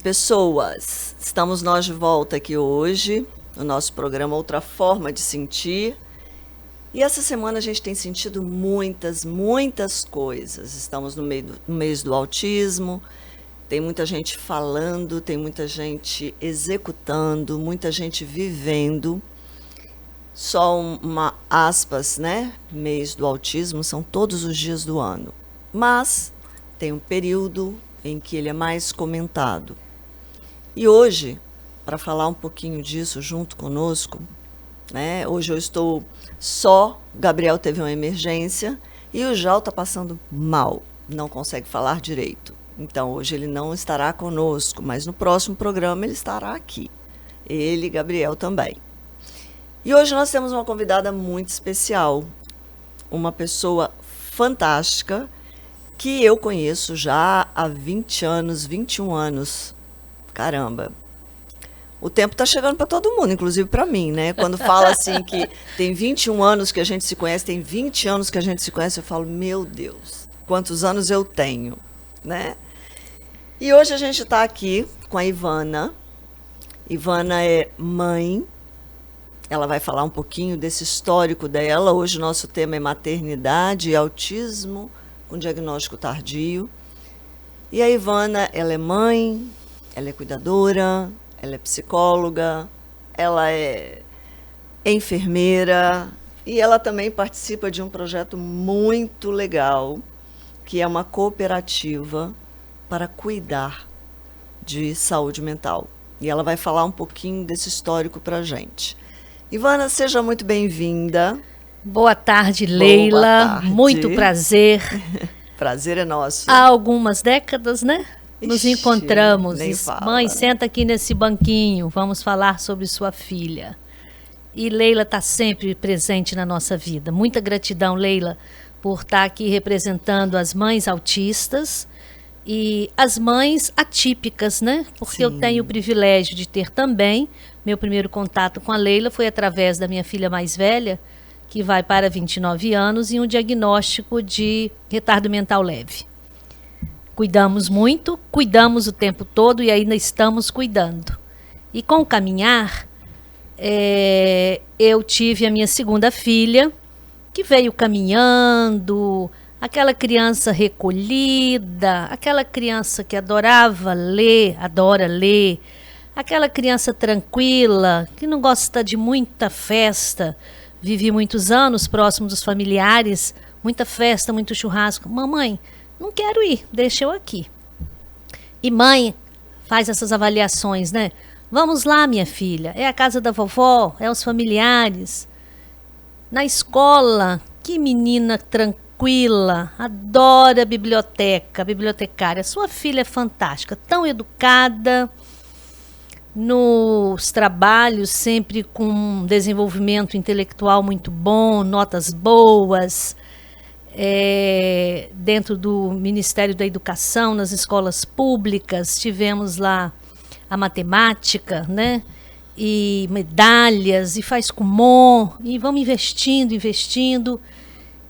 Pessoas, estamos nós de volta aqui hoje, no nosso programa Outra Forma de Sentir. E essa semana a gente tem sentido muitas coisas. Estamos no mês do autismo, tem muita gente falando, tem muita gente executando, muita gente vivendo. Só uma aspas, né? Mês do autismo são todos os dias do ano. Mas tem um período em que ele é mais comentado. E hoje, para falar um pouquinho disso junto conosco, né? Hoje eu estou só, Gabriel teve uma emergência e o Jal está passando mal, não consegue falar direito. Então hoje ele não estará conosco, mas no próximo programa ele estará aqui. Ele e Gabriel também. E hoje nós temos uma convidada muito especial, uma pessoa fantástica que eu conheço já há 20 anos, 21 anos. Caramba, o tempo está chegando para todo mundo, inclusive para mim, né? Quando fala assim que tem 21 anos que a gente se conhece, tem 20 anos que a gente se conhece, eu falo, meu Deus, quantos anos eu tenho, né? E hoje a gente está aqui com a Ivana. Ivana é mãe, ela vai falar um pouquinho desse histórico dela. Hoje o nosso tema é maternidade e autismo com diagnóstico tardio. E a Ivana, ela é mãe, ela é cuidadora, ela é psicóloga, ela é enfermeira e ela também participa de um projeto muito legal, que é uma cooperativa para cuidar de saúde mental. E ela vai falar um pouquinho desse histórico para a gente. Ivana, seja muito bem-vinda. Boa tarde, Leila. Boa tarde. Muito prazer. Prazer é nosso. Há algumas décadas, né? Nos encontramos. Nem fala. Mãe, senta aqui nesse banquinho, vamos falar sobre sua filha. E Leila está sempre presente na nossa vida. Muita gratidão, Leila, por estar aqui representando as mães autistas e as mães atípicas, né? Porque Sim. Eu tenho o privilégio de ter também. Meu primeiro contato com a Leila foi através da minha filha mais velha, que vai para 29 anos, e um diagnóstico de retardo mental leve. Cuidamos muito, cuidamos o tempo todo e ainda estamos cuidando. E com o caminhar, eu tive a minha segunda filha, que veio caminhando, aquela criança recolhida, aquela criança que adora ler, aquela criança tranquila, que não gosta de muita festa. Vivi muitos anos próximo dos familiares, muita festa, muito churrasco. Mamãe, não quero ir, deixa eu aqui. E mãe faz essas avaliações, né? Vamos lá, minha filha, é a casa da vovó, é os familiares. Na escola, que menina tranquila, adora a bibliotecária. Sua filha é fantástica, tão educada, nos trabalhos sempre com um desenvolvimento intelectual muito bom, notas boas. Dentro do Ministério da Educação, nas escolas públicas, tivemos lá a matemática, né? E medalhas, e faz Kumon, e vamos investindo.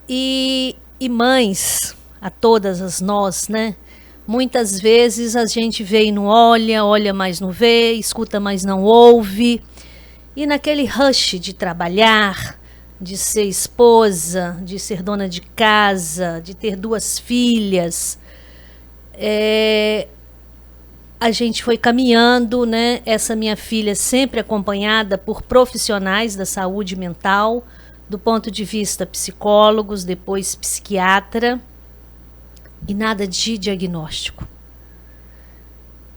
E mães, a todas as nós, né? Muitas vezes a gente vê e não olha, mas não vê, escuta, mas não ouve. E naquele rush de trabalhar, de ser esposa, de ser dona de casa, de ter 2 filhas, a gente foi caminhando, né? Essa minha filha sempre acompanhada por profissionais da saúde mental, do ponto de vista psicólogos, depois psiquiatra, e nada de diagnóstico.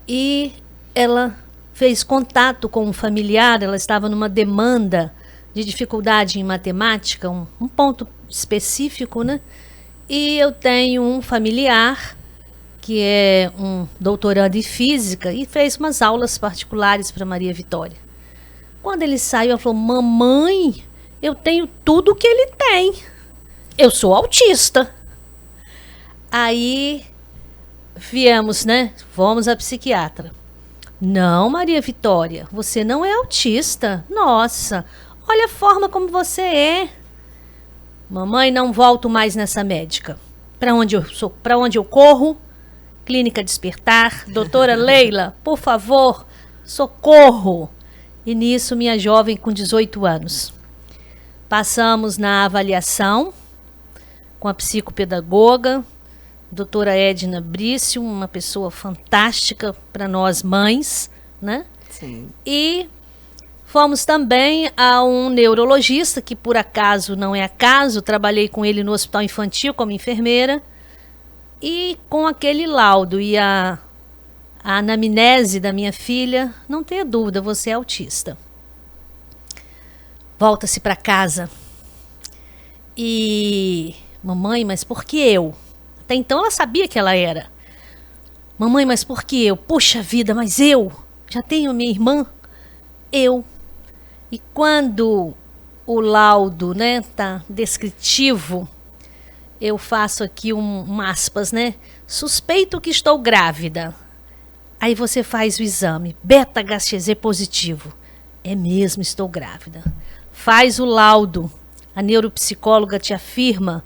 E ela fez contato com um familiar, ela estava numa demanda de dificuldade em matemática, um ponto específico, né? E eu tenho um familiar que é um doutorando em física e fez umas aulas particulares para Maria Vitória. Quando ele saiu, ela falou, mamãe, eu tenho tudo que ele tem. Eu sou autista. Aí viemos, né? Fomos à psiquiatra. Não, Maria Vitória, você não é autista. Nossa, olha a forma como você é. Mamãe, não volto mais nessa médica. Para onde eu corro, Clínica Despertar. Doutora Leila, por favor, socorro. E nisso, minha jovem com 18 anos. Passamos na avaliação com a psicopedagoga, doutora Edna Brício, uma pessoa fantástica para nós mães, né? Sim. E fomos também a um neurologista, que por acaso não é acaso, trabalhei com ele no hospital infantil como enfermeira, e com aquele laudo e a anamnese da minha filha, não tenha dúvida, você é autista. Volta-se para casa. E, mamãe, mas por que eu? Até então ela sabia que ela era. Mamãe, mas por que eu? Puxa vida, mas eu já tenho minha irmã. Eu. E quando o laudo, né, tá descritivo, eu faço aqui um aspas, né? Suspeito que estou grávida. Aí você faz o exame, beta-HCG positivo. É mesmo, estou grávida. Faz o laudo, a neuropsicóloga te afirma,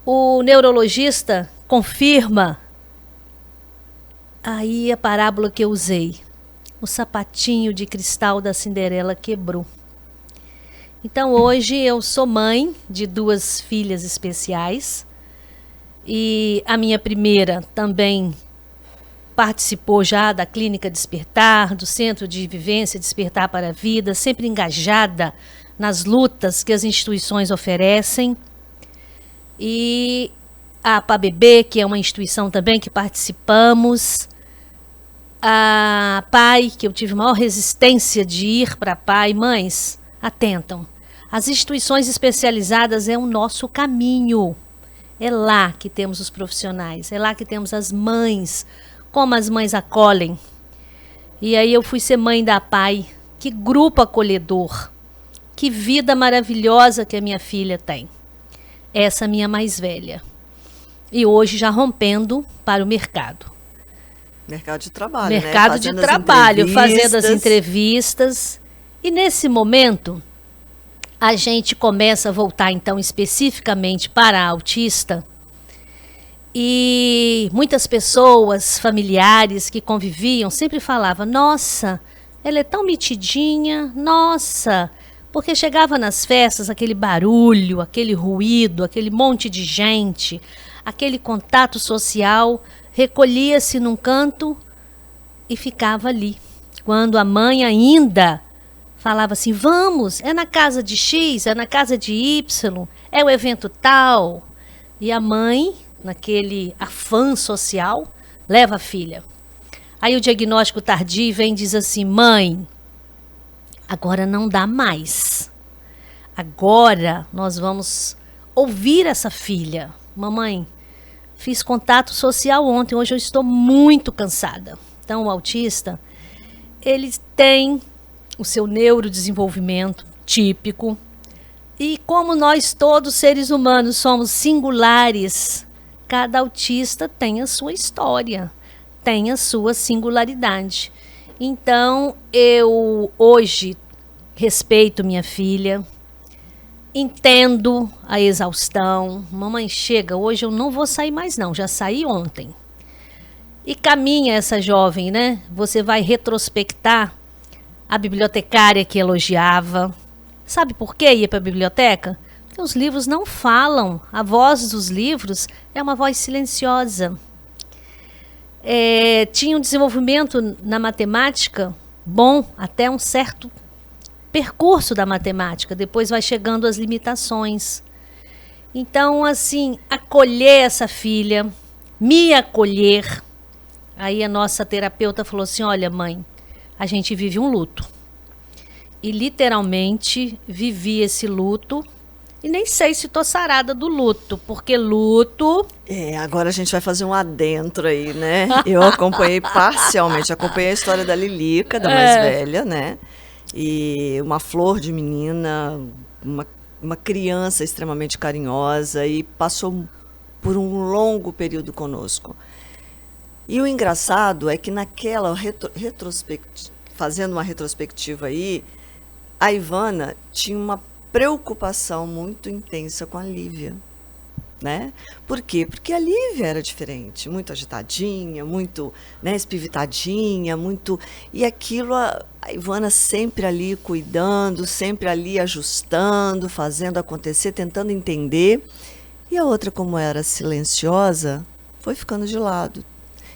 o neurologista confirma. Aí a parábola que eu usei, o sapatinho de cristal da Cinderela quebrou. Então hoje eu sou mãe de 2 filhas especiais e a minha primeira também participou já da Clínica Despertar, do Centro de Vivência Despertar para a Vida, sempre engajada nas lutas que as instituições oferecem. E a PABB, que é uma instituição também que participamos. A PAI, que eu tive maior resistência de ir para a PAI. Mães, atentam. As instituições especializadas é o nosso caminho. É lá que temos os profissionais, é lá que temos as mães, como as mães acolhem. E aí eu fui ser mãe da PAI. Que grupo acolhedor. Que vida maravilhosa que a minha filha tem. Essa minha mais velha. E hoje já rompendo para o mercado. Mercado de trabalho, mercado de trabalho, fazendo as entrevistas. E nesse momento, a gente começa a voltar então especificamente para a autista. E muitas pessoas, familiares que conviviam, sempre falavam, nossa, ela é tão metidinha, nossa, porque chegava nas festas aquele barulho, aquele ruído, aquele monte de gente, aquele contato social, recolhia-se num canto e ficava ali. Quando a mãe ainda falava assim, vamos, é na casa de X, é na casa de Y, é o evento tal. E a mãe, naquele afã social, leva a filha. Aí o diagnóstico tardio vem e diz assim, mãe, agora não dá mais. Agora nós vamos ouvir essa filha. Mamãe, fiz contato social ontem, hoje eu estou muito cansada. Então o autista, ele tem o seu neurodesenvolvimento típico. E como nós todos seres humanos somos singulares, cada autista tem a sua história, tem a sua singularidade. Então, eu hoje respeito minha filha, entendo a exaustão. Mamãe, chega, hoje eu não vou sair mais não, já saí ontem. E caminha essa jovem, né? Você vai retrospectar a bibliotecária que elogiava. Sabe por que ia para a biblioteca? Porque os livros não falam. A voz dos livros é uma voz silenciosa. Tinha um desenvolvimento na matemática bom até um certo percurso da matemática. Depois vai chegando as limitações. Então, assim, acolher essa filha, me acolher. Aí a nossa terapeuta falou assim, olha mãe, a gente vive um luto. E literalmente vivi esse luto e nem sei se estou sarada do luto, porque luto... agora a gente vai fazer um adentro aí, né? Eu acompanhei parcialmente, acompanhei a história da Lilica, da mais velha, né? E uma flor de menina, uma criança extremamente carinhosa e passou por um longo período conosco. E o engraçado é que naquela fazendo uma retrospectiva aí, a Ivana tinha uma preocupação muito intensa com a Lívia. né? Por quê? Porque a Lívia era diferente, muito agitadinha, muito, né, espivitadinha, muito... E aquilo, a Ivana sempre ali cuidando, sempre ali ajustando, fazendo acontecer, tentando entender. E a outra, como era silenciosa, foi ficando de lado.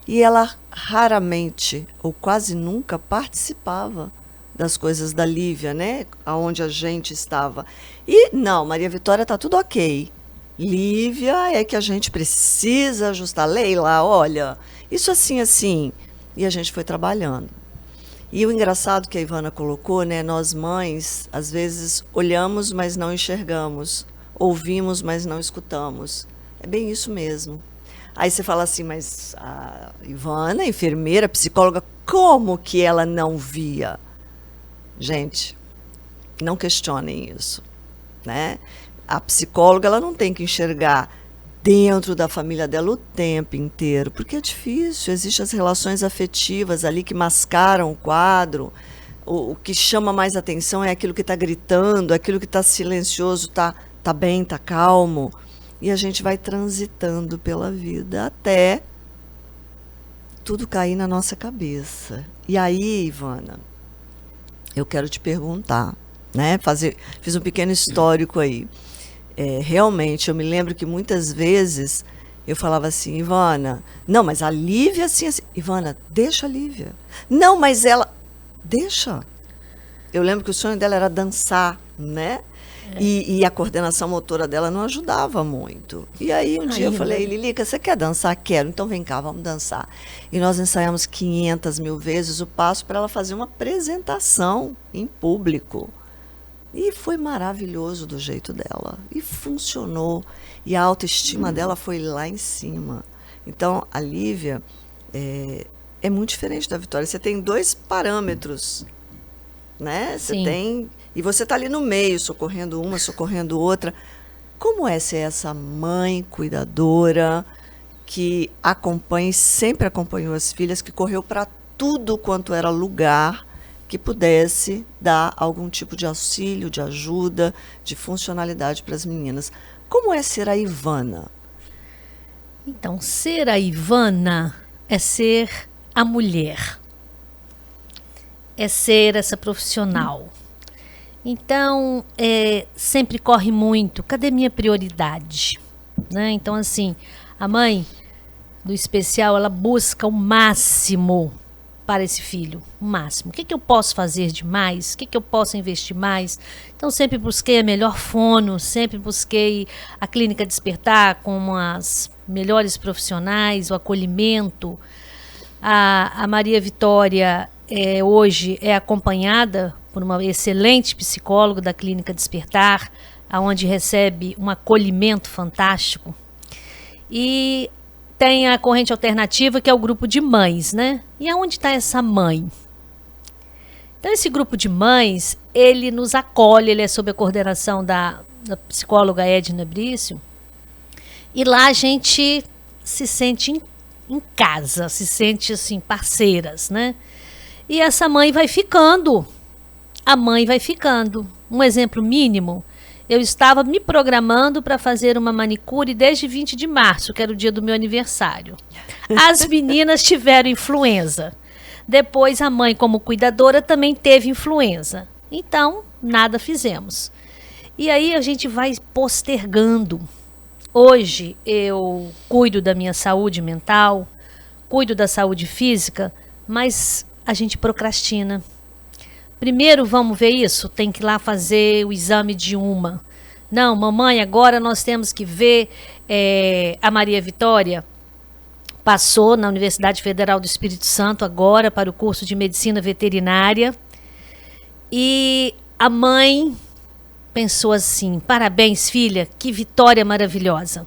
E ela raramente, ou quase nunca, participava das coisas da Lívia, né? Aonde a gente estava. E, não, Maria Vitória está tudo ok. Lívia é que a gente precisa ajustar. Leila, olha, isso assim, assim. E a gente foi trabalhando. E o engraçado que a Ivana colocou, né? Nós mães, às vezes, olhamos, mas não enxergamos. Ouvimos, mas não escutamos. É bem isso mesmo. Aí você fala assim, mas a Ivana, enfermeira, psicóloga, como que ela não via? Gente, não questionem isso, né? A psicóloga, ela não tem que enxergar dentro da família dela o tempo inteiro, porque é difícil, existem as relações afetivas ali que mascaram o quadro. O que chama mais atenção é aquilo que está gritando, aquilo que está silencioso, tá bem, tá calmo. E a gente vai transitando pela vida até tudo cair na nossa cabeça. E aí, Ivana, eu quero te perguntar, né? Fiz um pequeno histórico aí. Realmente, eu me lembro que muitas vezes eu falava assim, Ivana, não, mas a Lívia assim, assim. Ivana, deixa a Lívia. Não, mas ela... Deixa. Eu lembro que o sonho dela era dançar, né? E a coordenação motora dela não ajudava muito. E aí um dia eu falei, Lilica, você quer dançar? Quero. Então vem cá, vamos dançar. E nós ensaiamos 500 mil vezes o passo para ela fazer uma apresentação em público. E foi maravilhoso do jeito dela. E funcionou. E a autoestima dela foi lá em cima. Então, a Lívia é muito diferente da Vitória. Você tem 2 parâmetros, né? Você Sim. tem... E você está ali no meio, socorrendo uma, socorrendo outra. Como é ser essa mãe cuidadora que acompanha e sempre acompanhou as filhas, que correu para tudo quanto era lugar que pudesse dar algum tipo de auxílio, de ajuda, de funcionalidade para as meninas? Como é ser a Ivana? Então, ser a Ivana é ser a mulher. É ser essa profissional. Então, sempre corre muito. Cadê minha prioridade? Né? Então, assim, a mãe do especial, ela busca o máximo para esse filho. O máximo. O que eu posso fazer de mais? O que eu posso investir mais? Então, sempre busquei a melhor fono, sempre busquei a Clínica Despertar com as melhores profissionais, o acolhimento. A Maria Vitória hoje é acompanhada por uma excelente psicóloga da Clínica Despertar, onde recebe um acolhimento fantástico. E tem a corrente alternativa, que é o grupo de mães, né? E aonde está essa mãe? Então, esse grupo de mães, ele nos acolhe, ele é sob a coordenação da psicóloga Edna Brício. E lá a gente se sente em casa, se sente assim, parceiras, né? E essa mãe vai ficando. A mãe vai ficando. Um exemplo mínimo, eu estava me programando para fazer uma manicure desde 20 de março, que era o dia do meu aniversário. As meninas tiveram influenza. Depois a mãe, como cuidadora, também teve influenza. Então, nada fizemos. E aí a gente vai postergando. Hoje eu cuido da minha saúde mental, cuido da saúde física, mas a gente procrastina. Primeiro, vamos ver isso? Tem que ir lá fazer o exame de uma. Não, mamãe, agora nós temos que ver a Maria Vitória. Passou na Universidade Federal do Espírito Santo agora para o curso de Medicina Veterinária. E a mãe pensou assim, parabéns, filha, que vitória maravilhosa.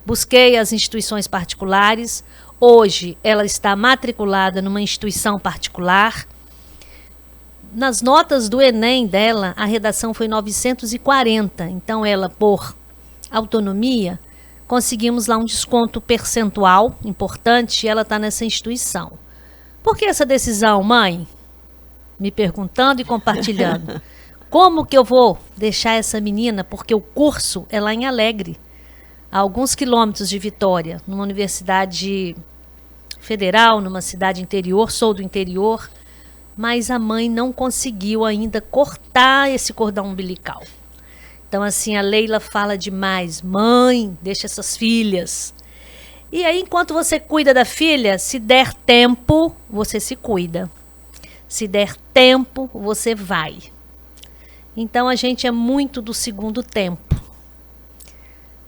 Busquei as instituições particulares. Hoje ela está matriculada numa instituição particular. Nas notas do Enem dela, a redação foi 940. Então, ela, por autonomia, conseguimos lá um desconto percentual importante e ela está nessa instituição. Por que essa decisão, mãe? Me perguntando e compartilhando. Como que eu vou deixar essa menina? Porque o curso é lá em Alegre. a alguns quilômetros de Vitória, numa universidade federal, numa cidade interior, sou do interior, mas a mãe não conseguiu ainda cortar esse cordão umbilical. Então, assim, a Leila fala demais: mãe, deixa essas filhas. E aí, enquanto você cuida da filha, se der tempo, você se cuida. Se der tempo, você vai. Então, a gente é muito do segundo tempo.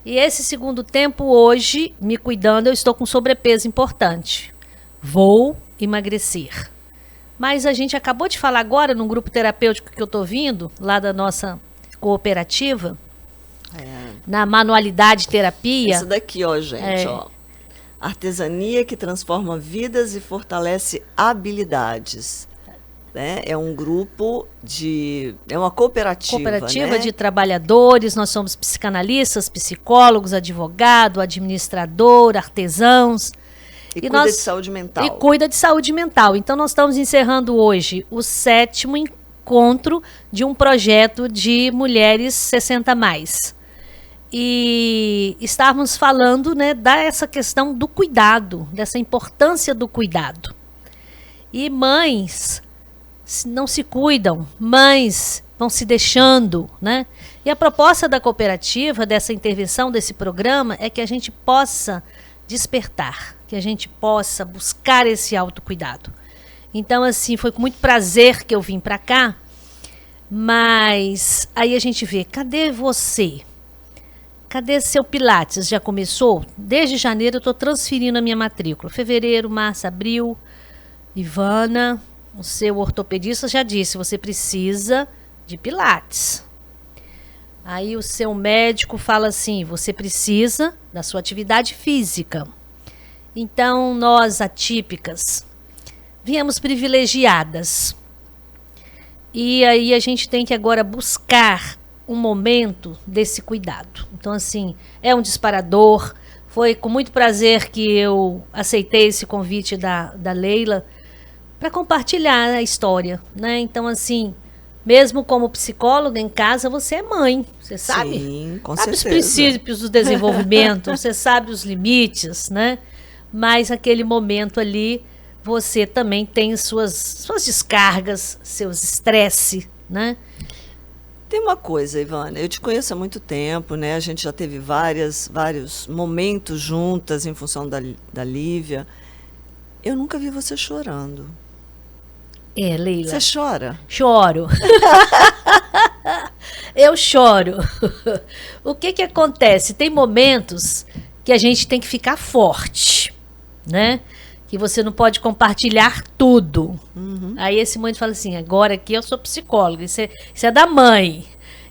E esse segundo tempo, hoje, me cuidando, eu estou com sobrepeso importante. Vou emagrecer. Mas a gente acabou de falar agora, num grupo terapêutico que eu estou vindo, lá da nossa cooperativa, na manualidade terapia. Isso daqui, ó, gente, ó. Artesania que transforma vidas e fortalece habilidades. Né? É um grupo é uma cooperativa, né? De trabalhadores. Nós somos psicanalistas, psicólogos, advogado, administrador, artesãos. E cuida de saúde mental. E cuida de saúde mental. Então, nós estamos encerrando hoje o 7º encontro de um projeto de mulheres 60+. E estávamos falando, né, dessa questão do cuidado, dessa importância do cuidado. E mães não se cuidam, mães vão se deixando, né? E a proposta da cooperativa, dessa intervenção, desse programa, é que a gente possa despertar, que a gente possa buscar esse autocuidado. Então, assim, foi com muito prazer que eu vim para cá, mas aí a gente vê, cadê você? Cadê seu Pilates? Já começou? Desde janeiro eu estou transferindo a minha matrícula. Fevereiro, março, abril. Ivana, o seu ortopedista já disse, você precisa de Pilates. Aí o seu médico fala assim, você precisa da sua atividade física. Então, nós atípicas, viemos privilegiadas. E aí a gente tem que agora buscar um momento desse cuidado. Então, assim, é um disparador. Foi com muito prazer que eu aceitei esse convite da Leila para compartilhar a história, né? Então, assim, mesmo como psicóloga em casa, você é mãe, você sabe? Sim, com sabe certeza. Os princípios do desenvolvimento, você sabe os limites, né? Mas aquele momento ali, você também tem suas descargas, seus estresse, né? Tem uma coisa, Ivana, eu te conheço há muito tempo, né? A gente já teve vários momentos juntas em função da Lívia. Eu nunca vi você chorando. É, Leila. Você chora? Choro. Eu choro. O que acontece? Tem momentos que a gente tem que ficar forte, né? Que você não pode compartilhar tudo. Uhum. Aí esse mãe fala assim, agora aqui eu sou psicóloga, isso é da mãe,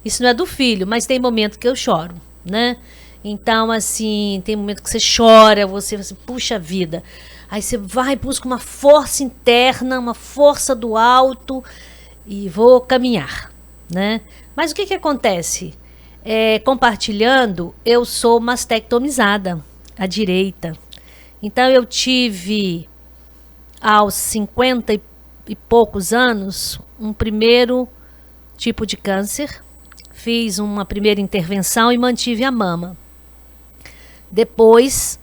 isso não é do filho, mas tem momento que eu choro, né? Então, assim, tem momento que você chora, você puxa vida. Aí você vai, busca uma força interna, uma força do alto e vou caminhar, né? Mas o que acontece? Compartilhando, eu sou mastectomizada, à direita. Então, eu tive, aos 50 e poucos anos, um primeiro tipo de câncer. Fiz uma primeira intervenção e mantive a mama. Depois,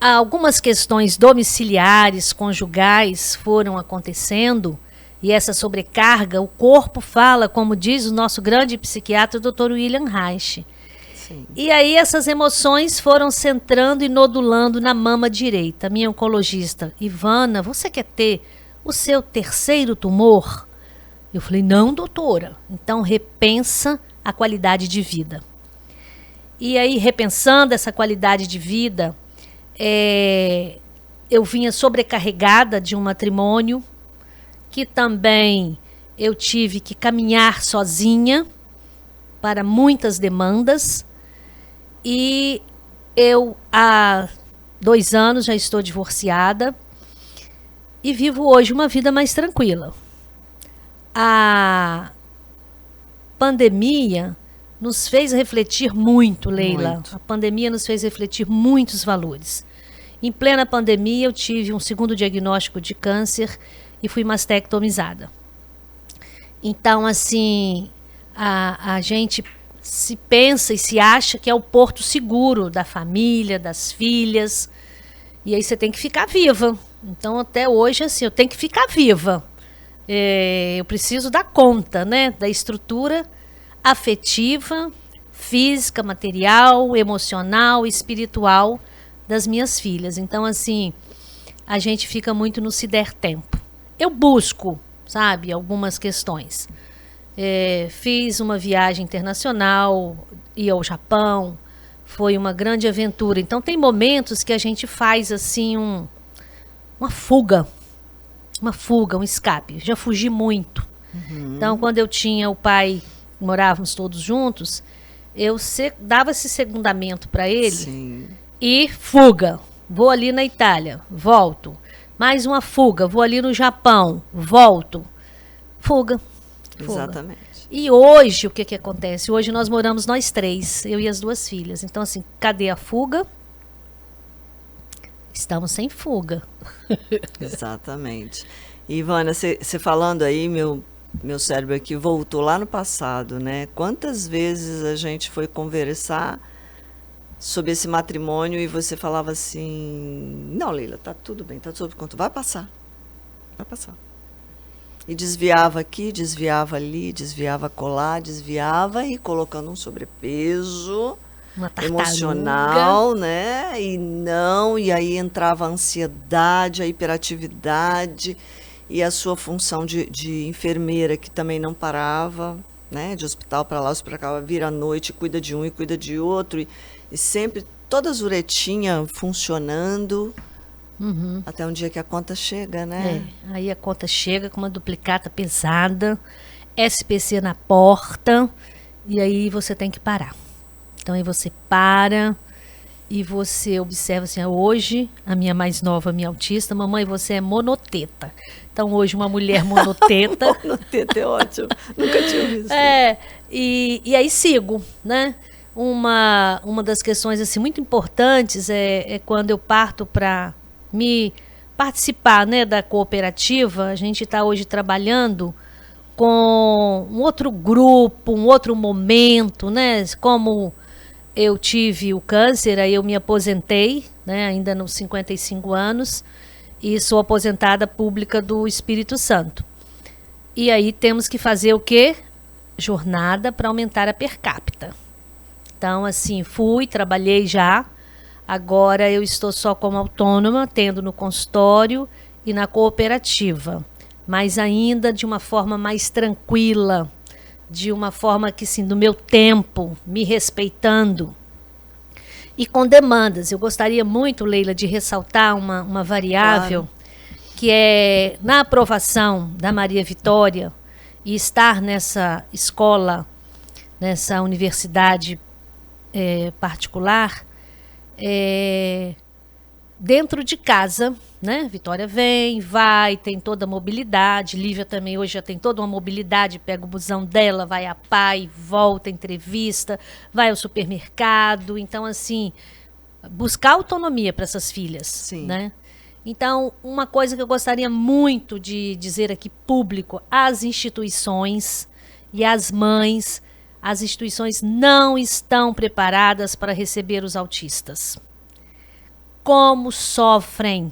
algumas questões domiciliares, conjugais foram acontecendo. E essa sobrecarga, o corpo fala, como diz o nosso grande psiquiatra, o Dr. William Reich. Sim. E aí essas emoções foram centrando e nodulando na mama direita. Minha oncologista, Ivana, você quer ter o seu 3º tumor? Eu falei, não, doutora. Então repensa a qualidade de vida. E aí, repensando essa qualidade de vida, eu vinha sobrecarregada de um matrimônio, que também eu tive que caminhar sozinha para muitas demandas. E eu, há 2 anos, já estou divorciada e vivo hoje uma vida mais tranquila. A pandemia nos fez refletir muito, Leila. Muito. A pandemia nos fez refletir muitos valores. Em plena pandemia, eu tive um 2º diagnóstico de câncer e fui mastectomizada. Então, assim, a gente se pensa e se acha que é o porto seguro da família, das filhas. E aí você tem que ficar viva. Então, até hoje, assim, eu tenho que ficar viva. Eu preciso dar conta, né, da estrutura afetiva, física, material, emocional, espiritual das minhas filhas. Então, assim, a gente fica muito no se der tempo. Eu busco, sabe, algumas questões. Fiz uma viagem internacional, ia ao Japão, foi uma grande aventura. Então, tem momentos que a gente faz, assim, uma fuga, um escape. Já fugi muito. Então, quando eu tinha o pai, morávamos todos juntos, eu dava esse segundamento para ele. Sim. E fuga. Vou ali na Itália, volto. Mais uma fuga, vou ali no Japão, volto. Fuga. Exatamente. E hoje, o que acontece? Hoje nós moramos nós três, eu e as duas filhas. Então, assim, cadê a fuga? Estamos sem fuga. Exatamente. E, Ivana, você falando aí, meu cérebro aqui voltou lá no passado, né? Quantas vezes a gente foi conversar sobre esse matrimônio e você falava assim, não, Leila, tá tudo bem, tá sob controle, vai passar. E desviava aqui, desviava ali, desviava colar, desviava e colocando um sobrepeso Uma tartaruga. emocional, né? E aí entrava a ansiedade, a hiperatividade e a sua função de enfermeira que também não parava, né? De hospital para lá, hospital para cá, vira à noite, cuida de um e cuida de outro e sempre toda a zuretinha funcionando. Até um dia que a conta chega, né? Aí a conta chega com uma duplicata pesada, SPC na porta, e aí você tem que parar. Então aí você para e você observa assim, hoje, a minha mais nova, a minha autista, mamãe, você é monoteta. Então hoje uma mulher monoteta. Monoteta é ótimo, nunca tinha visto. E aí sigo, né? Uma das questões assim, muito importantes é quando eu parto para me participar, né, da cooperativa. A gente está hoje trabalhando com um outro grupo, um outro momento, né? Como eu tive o câncer, aí eu me aposentei, né, ainda nos 55 anos, e sou aposentada pública do Espírito Santo. E aí temos que fazer o quê? Jornada para aumentar a per capita. Então, assim, trabalhei já. Agora eu estou só como autônoma, tendo no consultório e na cooperativa. Mas ainda de uma forma mais tranquila, de uma forma que, sim, do meu tempo, me respeitando. E com demandas. Eu gostaria muito, Leila, de ressaltar uma variável, que é na aprovação da Maria Vitória e estar nessa escola, nessa universidade particular, dentro de casa, né? Vitória vem, vai, tem toda a mobilidade. Lívia também hoje já tem toda uma mobilidade, pega o busão dela, vai a pé, volta, entrevista, vai ao supermercado. Então, assim, buscar autonomia para essas filhas. Sim. Né? Então, uma coisa que eu gostaria muito de dizer aqui público, às instituições e às mães, as instituições não estão preparadas para receber os autistas. Como sofrem.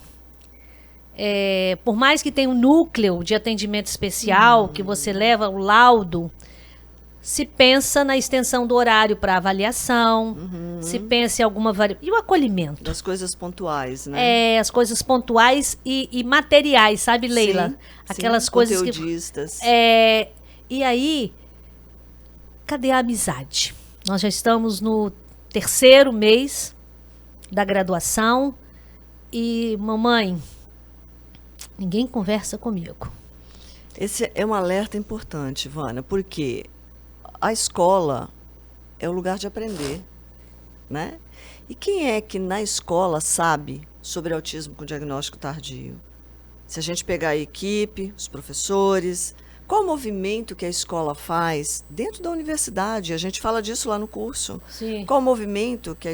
Por mais que tenha um núcleo de atendimento especial, que você leva o laudo, se pensa na extensão do horário para avaliação, se pensa em alguma variação. E o acolhimento? Das coisas pontuais, né? As coisas pontuais e materiais, sabe, Leila? Sim, aquelas sim, coisas conteudistas. E aí, cadê a amizade? Nós já estamos no 3º mês da graduação e, mamãe, ninguém conversa comigo. Esse é um alerta importante, Ivana, porque a escola é o lugar de aprender, né? E quem é que na escola sabe sobre autismo com diagnóstico tardio? Se a gente pegar a equipe, os professores, qual o movimento que a escola faz dentro da universidade? A gente fala disso lá no curso. Sim. Qual o movimento que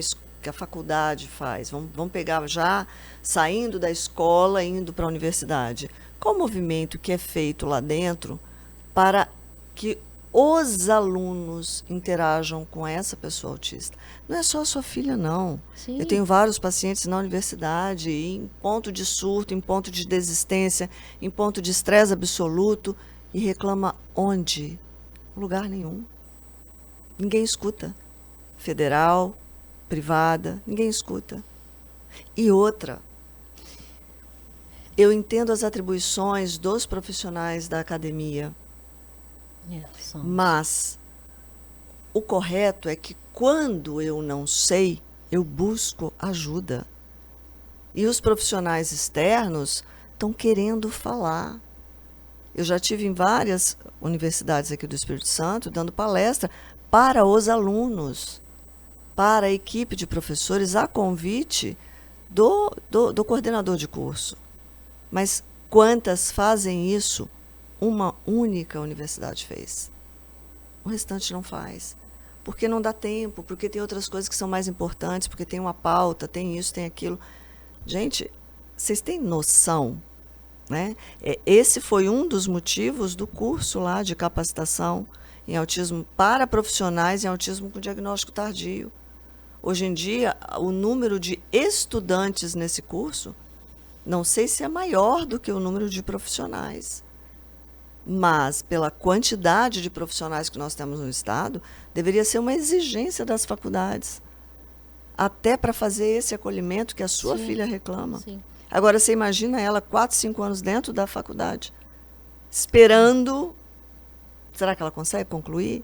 a faculdade faz? Vamos pegar já saindo da escola, indo para a universidade. Qual o movimento que é feito lá dentro para que os alunos interajam com essa pessoa autista. Não é só a sua filha, não. Sim. Eu tenho vários pacientes na universidade, em ponto de surto, em ponto de desistência, em ponto de estresse absoluto, e reclama onde? Lugar nenhum. Ninguém escuta. Federal, privada, ninguém escuta. E outra, eu entendo as atribuições dos profissionais da academia, mas o correto é que quando eu não sei, eu busco ajuda. E os profissionais externos estão querendo falar. Eu já tive em várias universidades aqui do Espírito Santo dando palestra para os alunos, para a equipe de professores, a convite do coordenador de curso. Mas quantas fazem isso? Uma única universidade fez. O restante não faz. Porque não dá tempo, porque tem outras coisas que são mais importantes, porque tem uma pauta, tem isso, tem aquilo. Gente, vocês têm noção, né? Esse foi um dos motivos do curso lá de capacitação em autismo para profissionais em autismo com diagnóstico tardio. Hoje em dia, o número de estudantes nesse curso, não sei se é maior do que o número de profissionais. Mas, pela quantidade de profissionais que nós temos no Estado, deveria ser uma exigência das faculdades. Até para fazer esse acolhimento que a sua filha reclama. Sim. Agora, você imagina ela 4, 5 anos dentro da faculdade, esperando. Será que ela consegue concluir?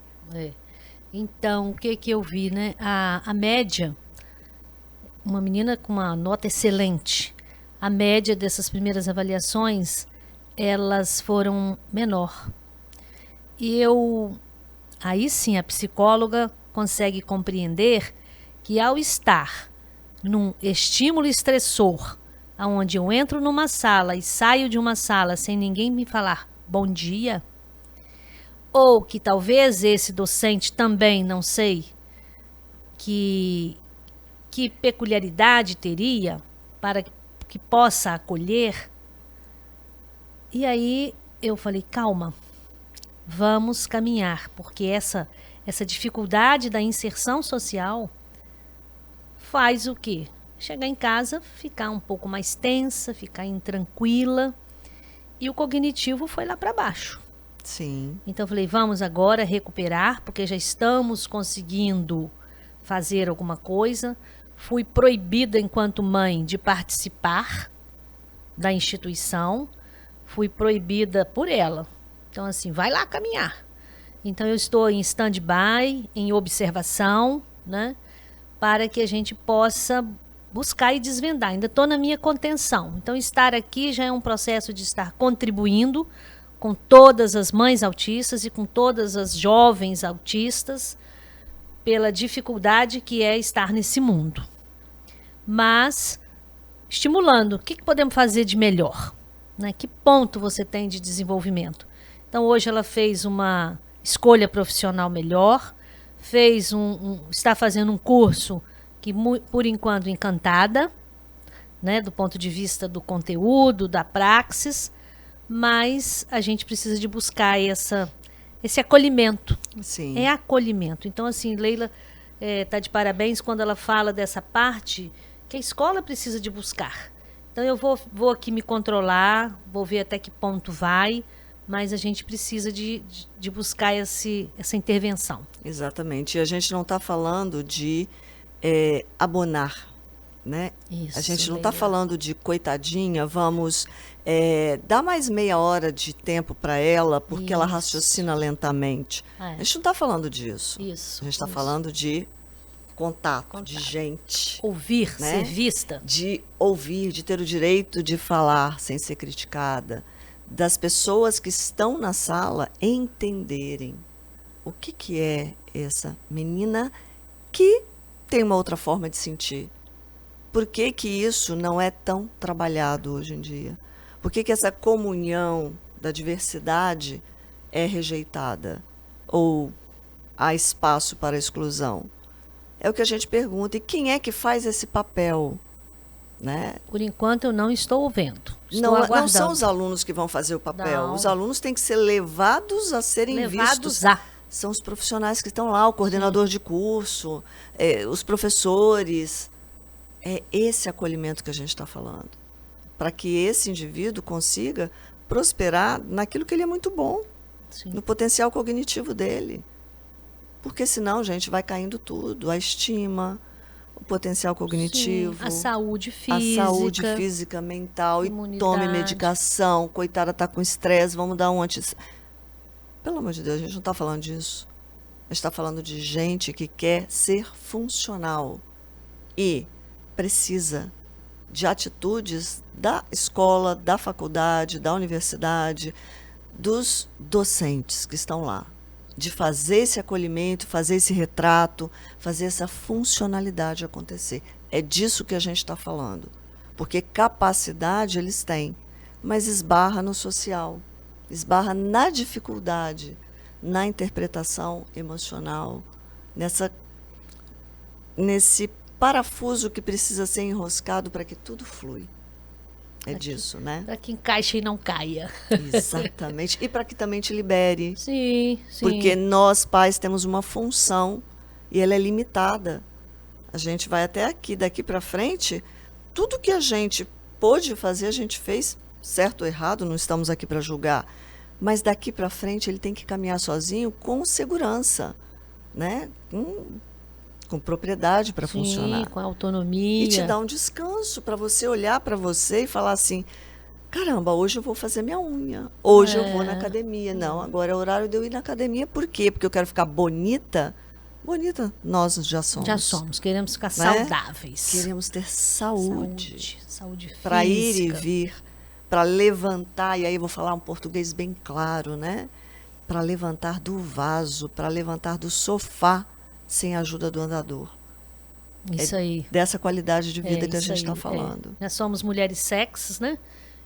Então, o que eu vi, né? A média, uma menina com uma nota excelente, a média dessas primeiras avaliações, elas foram menor. E aí sim, a psicóloga consegue compreender que ao estar num estímulo estressor, onde eu entro numa sala e saio de uma sala sem ninguém me falar bom dia, ou que talvez esse docente também, não sei, que peculiaridade teria para que possa acolher. E aí eu falei, calma, vamos caminhar, porque essa dificuldade da inserção social faz o quê? Chegar em casa, ficar um pouco mais tensa, ficar intranquila, e o cognitivo foi lá para baixo. Sim. Então eu falei, vamos agora recuperar, porque já estamos conseguindo fazer alguma coisa. Fui proibida, enquanto mãe, de participar da instituição. Fui proibida por ela. Então, assim, vai lá caminhar. Então, eu estou em stand-by, em observação, né? Para que a gente possa buscar e desvendar. Ainda estou na minha contenção. Então, estar aqui já é um processo de estar contribuindo com todas as mães autistas e com todas as jovens autistas pela dificuldade que é estar nesse mundo. Mas, estimulando, o que podemos fazer de melhor? Né? Que ponto você tem de desenvolvimento? Então, hoje ela fez uma escolha profissional melhor, está fazendo um curso que, por enquanto, encantada, né? Do ponto de vista do conteúdo, da praxis, mas a gente precisa de buscar esse acolhimento. Sim. É acolhimento. Então, assim, Leila está de parabéns quando ela fala dessa parte que a escola precisa de buscar. Então, eu vou aqui me controlar, vou ver até que ponto vai, mas a gente precisa de buscar essa intervenção. Exatamente. E a gente não está falando de abonar, né? Isso, a gente não está falando de coitadinha, vamos dar mais meia hora de tempo para ela porque ela raciocina lentamente. A gente não está falando disso. Isso. A gente está falando de contato, de gente. Ouvir, né? ser vista. De ouvir, de ter o direito de falar sem ser criticada. Das pessoas que estão na sala entenderem o que é essa menina que tem uma outra forma de sentir. Por que isso não é tão trabalhado hoje em dia? Por que essa comunhão da diversidade é rejeitada? Ou há espaço para a exclusão? É o que a gente pergunta. E quem é que faz esse papel? Né? Por enquanto, eu não estou vendo. Não são os alunos que vão fazer o papel. Não. Os alunos têm que ser levados a serem vistos são os profissionais que estão lá, o coordenador de curso, os professores. É esse acolhimento que a gente está falando. Para que esse indivíduo consiga prosperar naquilo que ele é muito bom, Sim. no potencial cognitivo dele. Porque senão, gente, vai caindo tudo. A estima, o potencial cognitivo. Sim, a saúde física. A saúde física, mental. Imunidade. E tome medicação. Coitada, está com estresse, vamos dar um Pelo amor de Deus, a gente não está falando disso. A gente está falando de gente que quer ser funcional. E precisa de atitudes da escola, da faculdade, da universidade, dos docentes que estão lá, de fazer esse acolhimento, fazer esse retrato, fazer essa funcionalidade acontecer. É disso que a gente está falando. Porque capacidade eles têm, mas esbarra no social, esbarra na dificuldade, na interpretação emocional, nesse parafuso que precisa ser enroscado para que tudo flui. É disso, né? Para que encaixe e não caia. Exatamente. E para que também te libere. Sim, sim. Porque nós, pais, temos uma função e ela é limitada. A gente vai até aqui, daqui para frente, tudo que a gente pôde fazer, a gente fez, certo ou errado, não estamos aqui para julgar. Mas daqui para frente ele tem que caminhar sozinho com segurança, né? Com propriedade para funcionar. Com autonomia. E te dar um descanso para você olhar para você e falar assim, caramba, hoje eu vou fazer minha unha, hoje eu vou na academia. Não, agora é o horário de eu ir na academia. Por quê? Porque eu quero ficar bonita. Bonita nós já somos. Já somos, queremos ficar saudáveis. Queremos ter saúde física. Para ir e vir, para levantar, e aí eu vou falar um português bem claro, né? Para levantar do vaso, para levantar do sofá, sem a ajuda do andador. Isso aí. Dessa qualidade de vida que a gente está falando. Nós somos mulheres sexys, né?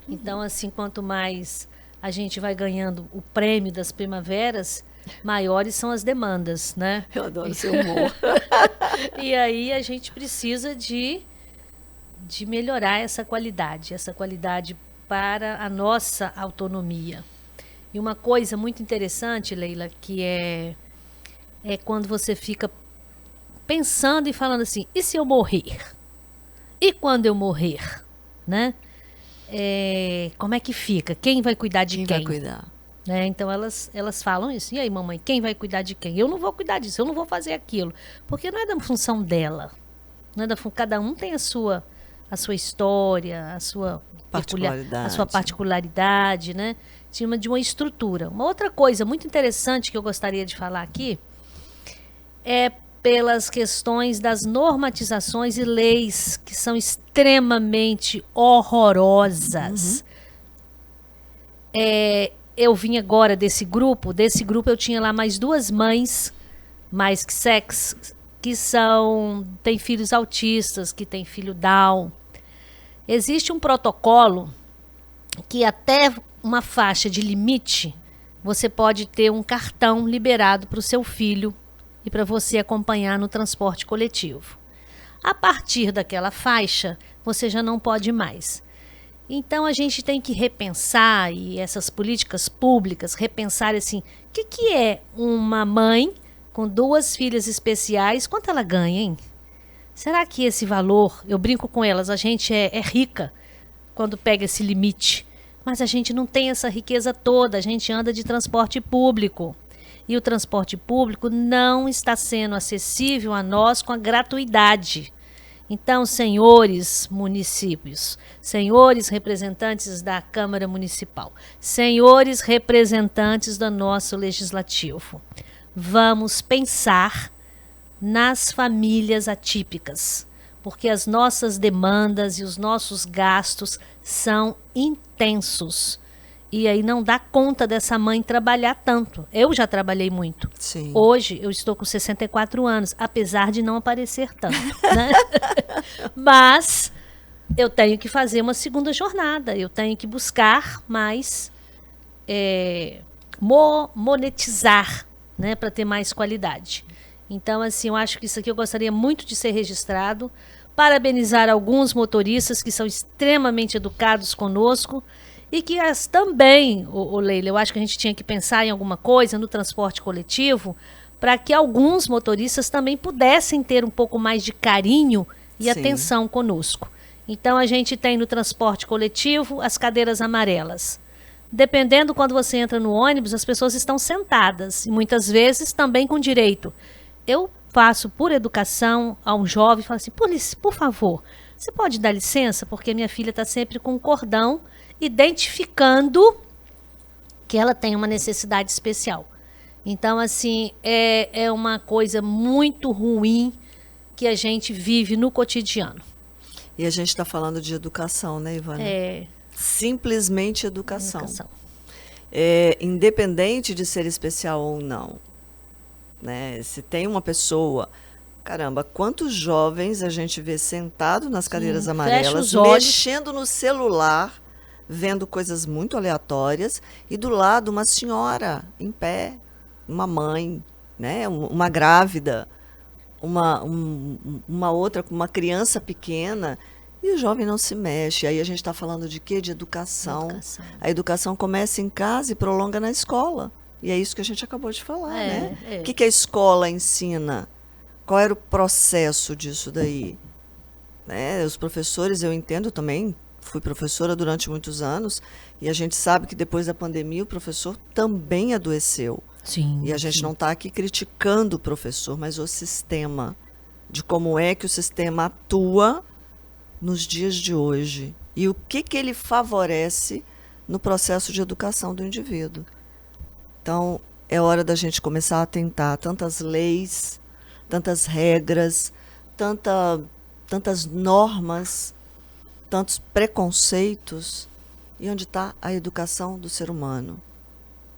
Então, assim, quanto mais a gente vai ganhando o prêmio das primaveras, maiores são as demandas, né? Eu adoro seu humor. E aí a gente precisa de melhorar essa qualidade para a nossa autonomia. E uma coisa muito interessante, Leila, que é quando você fica pensando e falando assim, e se eu morrer? E quando eu morrer? Né? Como é que fica? Quem vai cuidar de quem? Quem vai cuidar? Né? Então elas falam isso. E aí, mamãe, quem vai cuidar de quem? Eu não vou cuidar disso, eu não vou fazer aquilo. Porque não é da função dela. Não é cada um tem a sua história, a sua particularidade, né? De uma estrutura. Uma outra coisa muito interessante que eu gostaria de falar aqui é pelas questões das normatizações e leis que são extremamente horrorosas. Eu vim agora desse grupo eu tinha lá mais 2 mães, mais que que têm filhos autistas, que têm filho Down. Existe um protocolo que até uma faixa de limite, você pode ter um cartão liberado para o seu filho e para você acompanhar no transporte coletivo. A partir daquela faixa, você já não pode mais. Então, a gente tem que repensar, e essas políticas públicas, repensar assim, o que é uma mãe com 2 filhas especiais, quanto ela ganha, hein? Será que esse valor, eu brinco com elas, a gente é rica quando pega esse limite, mas a gente não tem essa riqueza toda, a gente anda de transporte público. E o transporte público não está sendo acessível a nós com a gratuidade. Então, senhores municípios, senhores representantes da Câmara Municipal, senhores representantes do nosso Legislativo, vamos pensar nas famílias atípicas, porque as nossas demandas e os nossos gastos são intensos. E aí não dá conta dessa mãe trabalhar tanto. Eu já trabalhei muito. Sim. Hoje eu estou com 64 anos, apesar de não aparecer tanto. Né? Mas eu tenho que fazer uma segunda jornada. Eu tenho que buscar mais monetizar, né, para ter mais qualidade. Então, assim, eu acho que isso aqui eu gostaria muito de ser registrado. Parabenizar alguns motoristas que são extremamente educados conosco E que também, Leila, eu acho que a gente tinha que pensar em alguma coisa no transporte coletivo para que alguns motoristas também pudessem ter um pouco mais de carinho e Sim. atenção conosco. Então, a gente tem no transporte coletivo as cadeiras amarelas. Dependendo quando você entra no ônibus, as pessoas estão sentadas e muitas vezes também com direito. Eu faço por educação a um jovem e falo assim, por favor, você pode dar licença? Porque minha filha está sempre com um cordão identificando que ela tem uma necessidade especial. Então, assim, é uma coisa muito ruim que a gente vive no cotidiano. E a gente está falando de educação, né, Ivana? É. Simplesmente educação. Educação. Independente de ser especial ou não. Né? Se tem uma pessoa... Caramba, quantos jovens a gente vê sentado nas cadeiras Fecha amarelas, os olhos. mexendo no celular, vendo coisas muito aleatórias, e do lado uma senhora em pé, uma mãe, né? Uma grávida, uma outra com uma criança pequena, e o jovem não se mexe. Aí a gente está falando de quê? De educação. Educação. A educação começa em casa e prolonga na escola. E é isso que a gente acabou de falar, né? O que a escola ensina? Qual era o processo disso daí? Né? Os professores, eu entendo também, fui professora durante muitos anos, e a gente sabe que depois da pandemia o professor também adoeceu. Sim. E a gente não está aqui criticando o professor, mas o sistema, de como é que o sistema atua nos dias de hoje. E o que ele favorece no processo de educação do indivíduo. Então, é hora da gente começar a atentar tantas leis, tantas regras, tantas normas, tantos preconceitos, e onde está a educação do ser humano.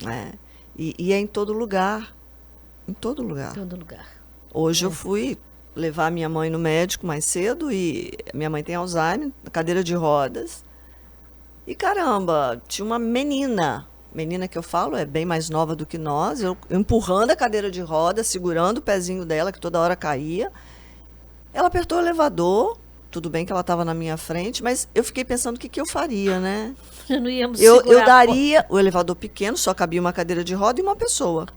Né? E é em todo lugar. Em todo lugar. Em todo lugar. Hoje eu fui levar minha mãe no médico mais cedo, e minha mãe tem Alzheimer, na cadeira de rodas. E caramba, tinha uma menina que eu falo é bem mais nova do que nós, eu empurrando a cadeira de rodas, segurando o pezinho dela, que toda hora caía. Ela apertou o elevador, tudo bem que ela estava na minha frente, mas eu fiquei pensando o que eu faria, né? Não íamos Eu segurar daria o elevador pequeno, só cabia uma cadeira de roda e uma pessoa.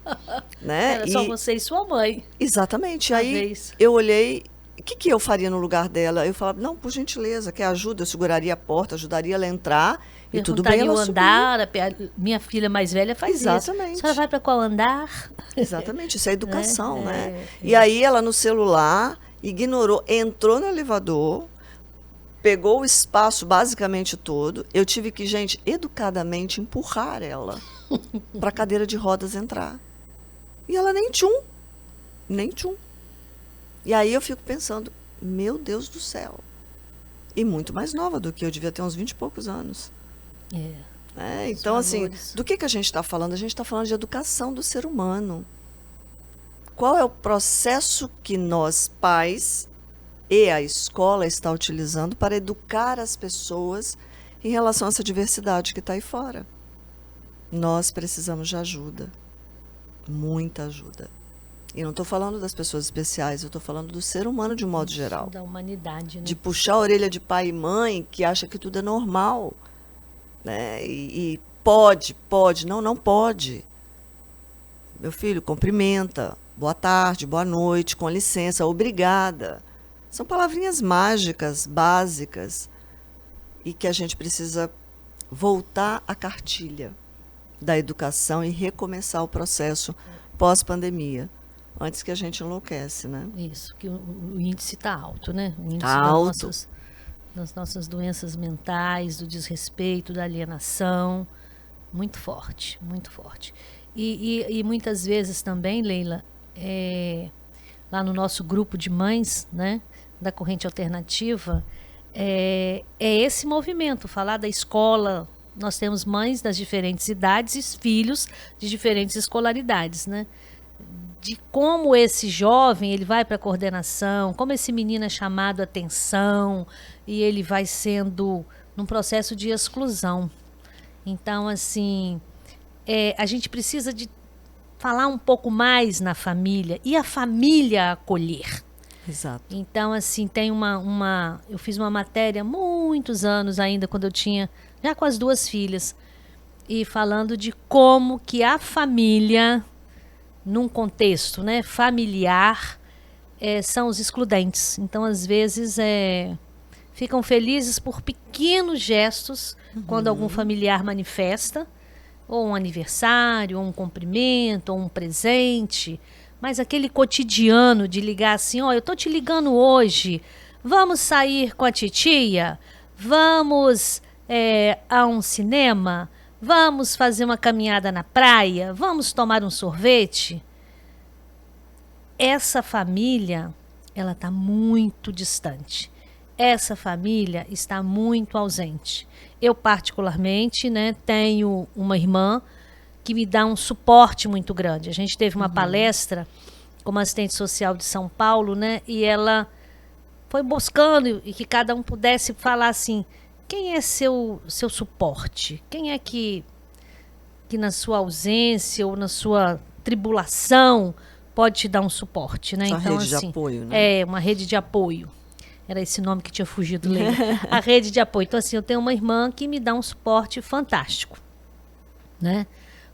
Né? Era só você e sua mãe. Exatamente. Uma Aí vez. eu olhei, o que eu faria no lugar dela? Eu falava, não, por gentileza, quer ajuda? Eu seguraria a porta, ajudaria ela a entrar, e tudo bem, Perguntaria ela o subia. andar, minha filha mais velha faz isso. Exatamente. A senhora vai para qual andar? Exatamente, isso é educação, né? E aí ela no celular, ignorou, entrou no elevador, pegou o espaço basicamente todo. Eu tive que, gente, educadamente empurrar ela para a cadeira de rodas entrar. E ela nem tchum. E aí eu fico pensando, meu Deus do céu. E muito mais nova do que eu, devia ter uns 20 e poucos anos. Então, assim, do que a gente está falando? A gente está falando de educação do ser humano. Qual é o processo que nós, pais, e a escola está utilizando para educar as pessoas em relação a essa diversidade que está aí fora? Nós precisamos de ajuda. Muita ajuda. E não estou falando das pessoas especiais, eu estou falando do ser humano de um modo geral. Da humanidade, né? De puxar a orelha de pai e mãe que acha que tudo é normal. Né? E pode, não pode. Meu filho, cumprimenta, boa tarde, boa noite, com licença, obrigada. São palavrinhas mágicas, básicas, e que a gente precisa voltar à cartilha da educação e recomeçar o processo pós-pandemia, antes que a gente enlouquece, né? Isso, que o índice está alto, né? O índice Tá alto. das nossas doenças mentais, do desrespeito, da alienação, muito forte, muito forte. E muitas vezes também, Leila, lá no nosso grupo de mães, né, da corrente alternativa, é esse movimento, falar da escola. Nós temos mães das diferentes idades e filhos de diferentes escolaridades, né? De como esse jovem ele vai para a coordenação, como esse menino é chamado a atenção e ele vai sendo num processo de exclusão. Então, assim, a gente precisa de falar um pouco mais na família e a família acolher. Exato. Então, assim, tem eu fiz uma matéria há muitos anos ainda, quando eu tinha já com as 2 filhas, e falando de como que a família, num contexto, né, familiar, são os excludentes. Então, às vezes, ficam felizes por pequenos gestos, quando algum familiar manifesta, ou um aniversário, ou um cumprimento, ou um presente, mas aquele cotidiano de ligar assim, ó, eu tô te ligando hoje, vamos sair com a titia? Vamos a um cinema? Vamos fazer uma caminhada na praia? Vamos tomar um sorvete? Essa família, ela está muito distante. Essa família está muito ausente. Eu, particularmente, né, tenho uma irmã que me dá um suporte muito grande. A gente teve uma palestra como assistente social de São Paulo, né, e ela foi buscando e que cada um pudesse falar assim, quem é seu suporte? Quem é que na sua ausência ou na sua tribulação pode te dar um suporte, né? Sua então, rede assim, de apoio, né? uma rede de apoio. Era esse nome que tinha fugido, Leila. A rede de apoio. Então, assim, eu tenho uma irmã que me dá um suporte fantástico, né?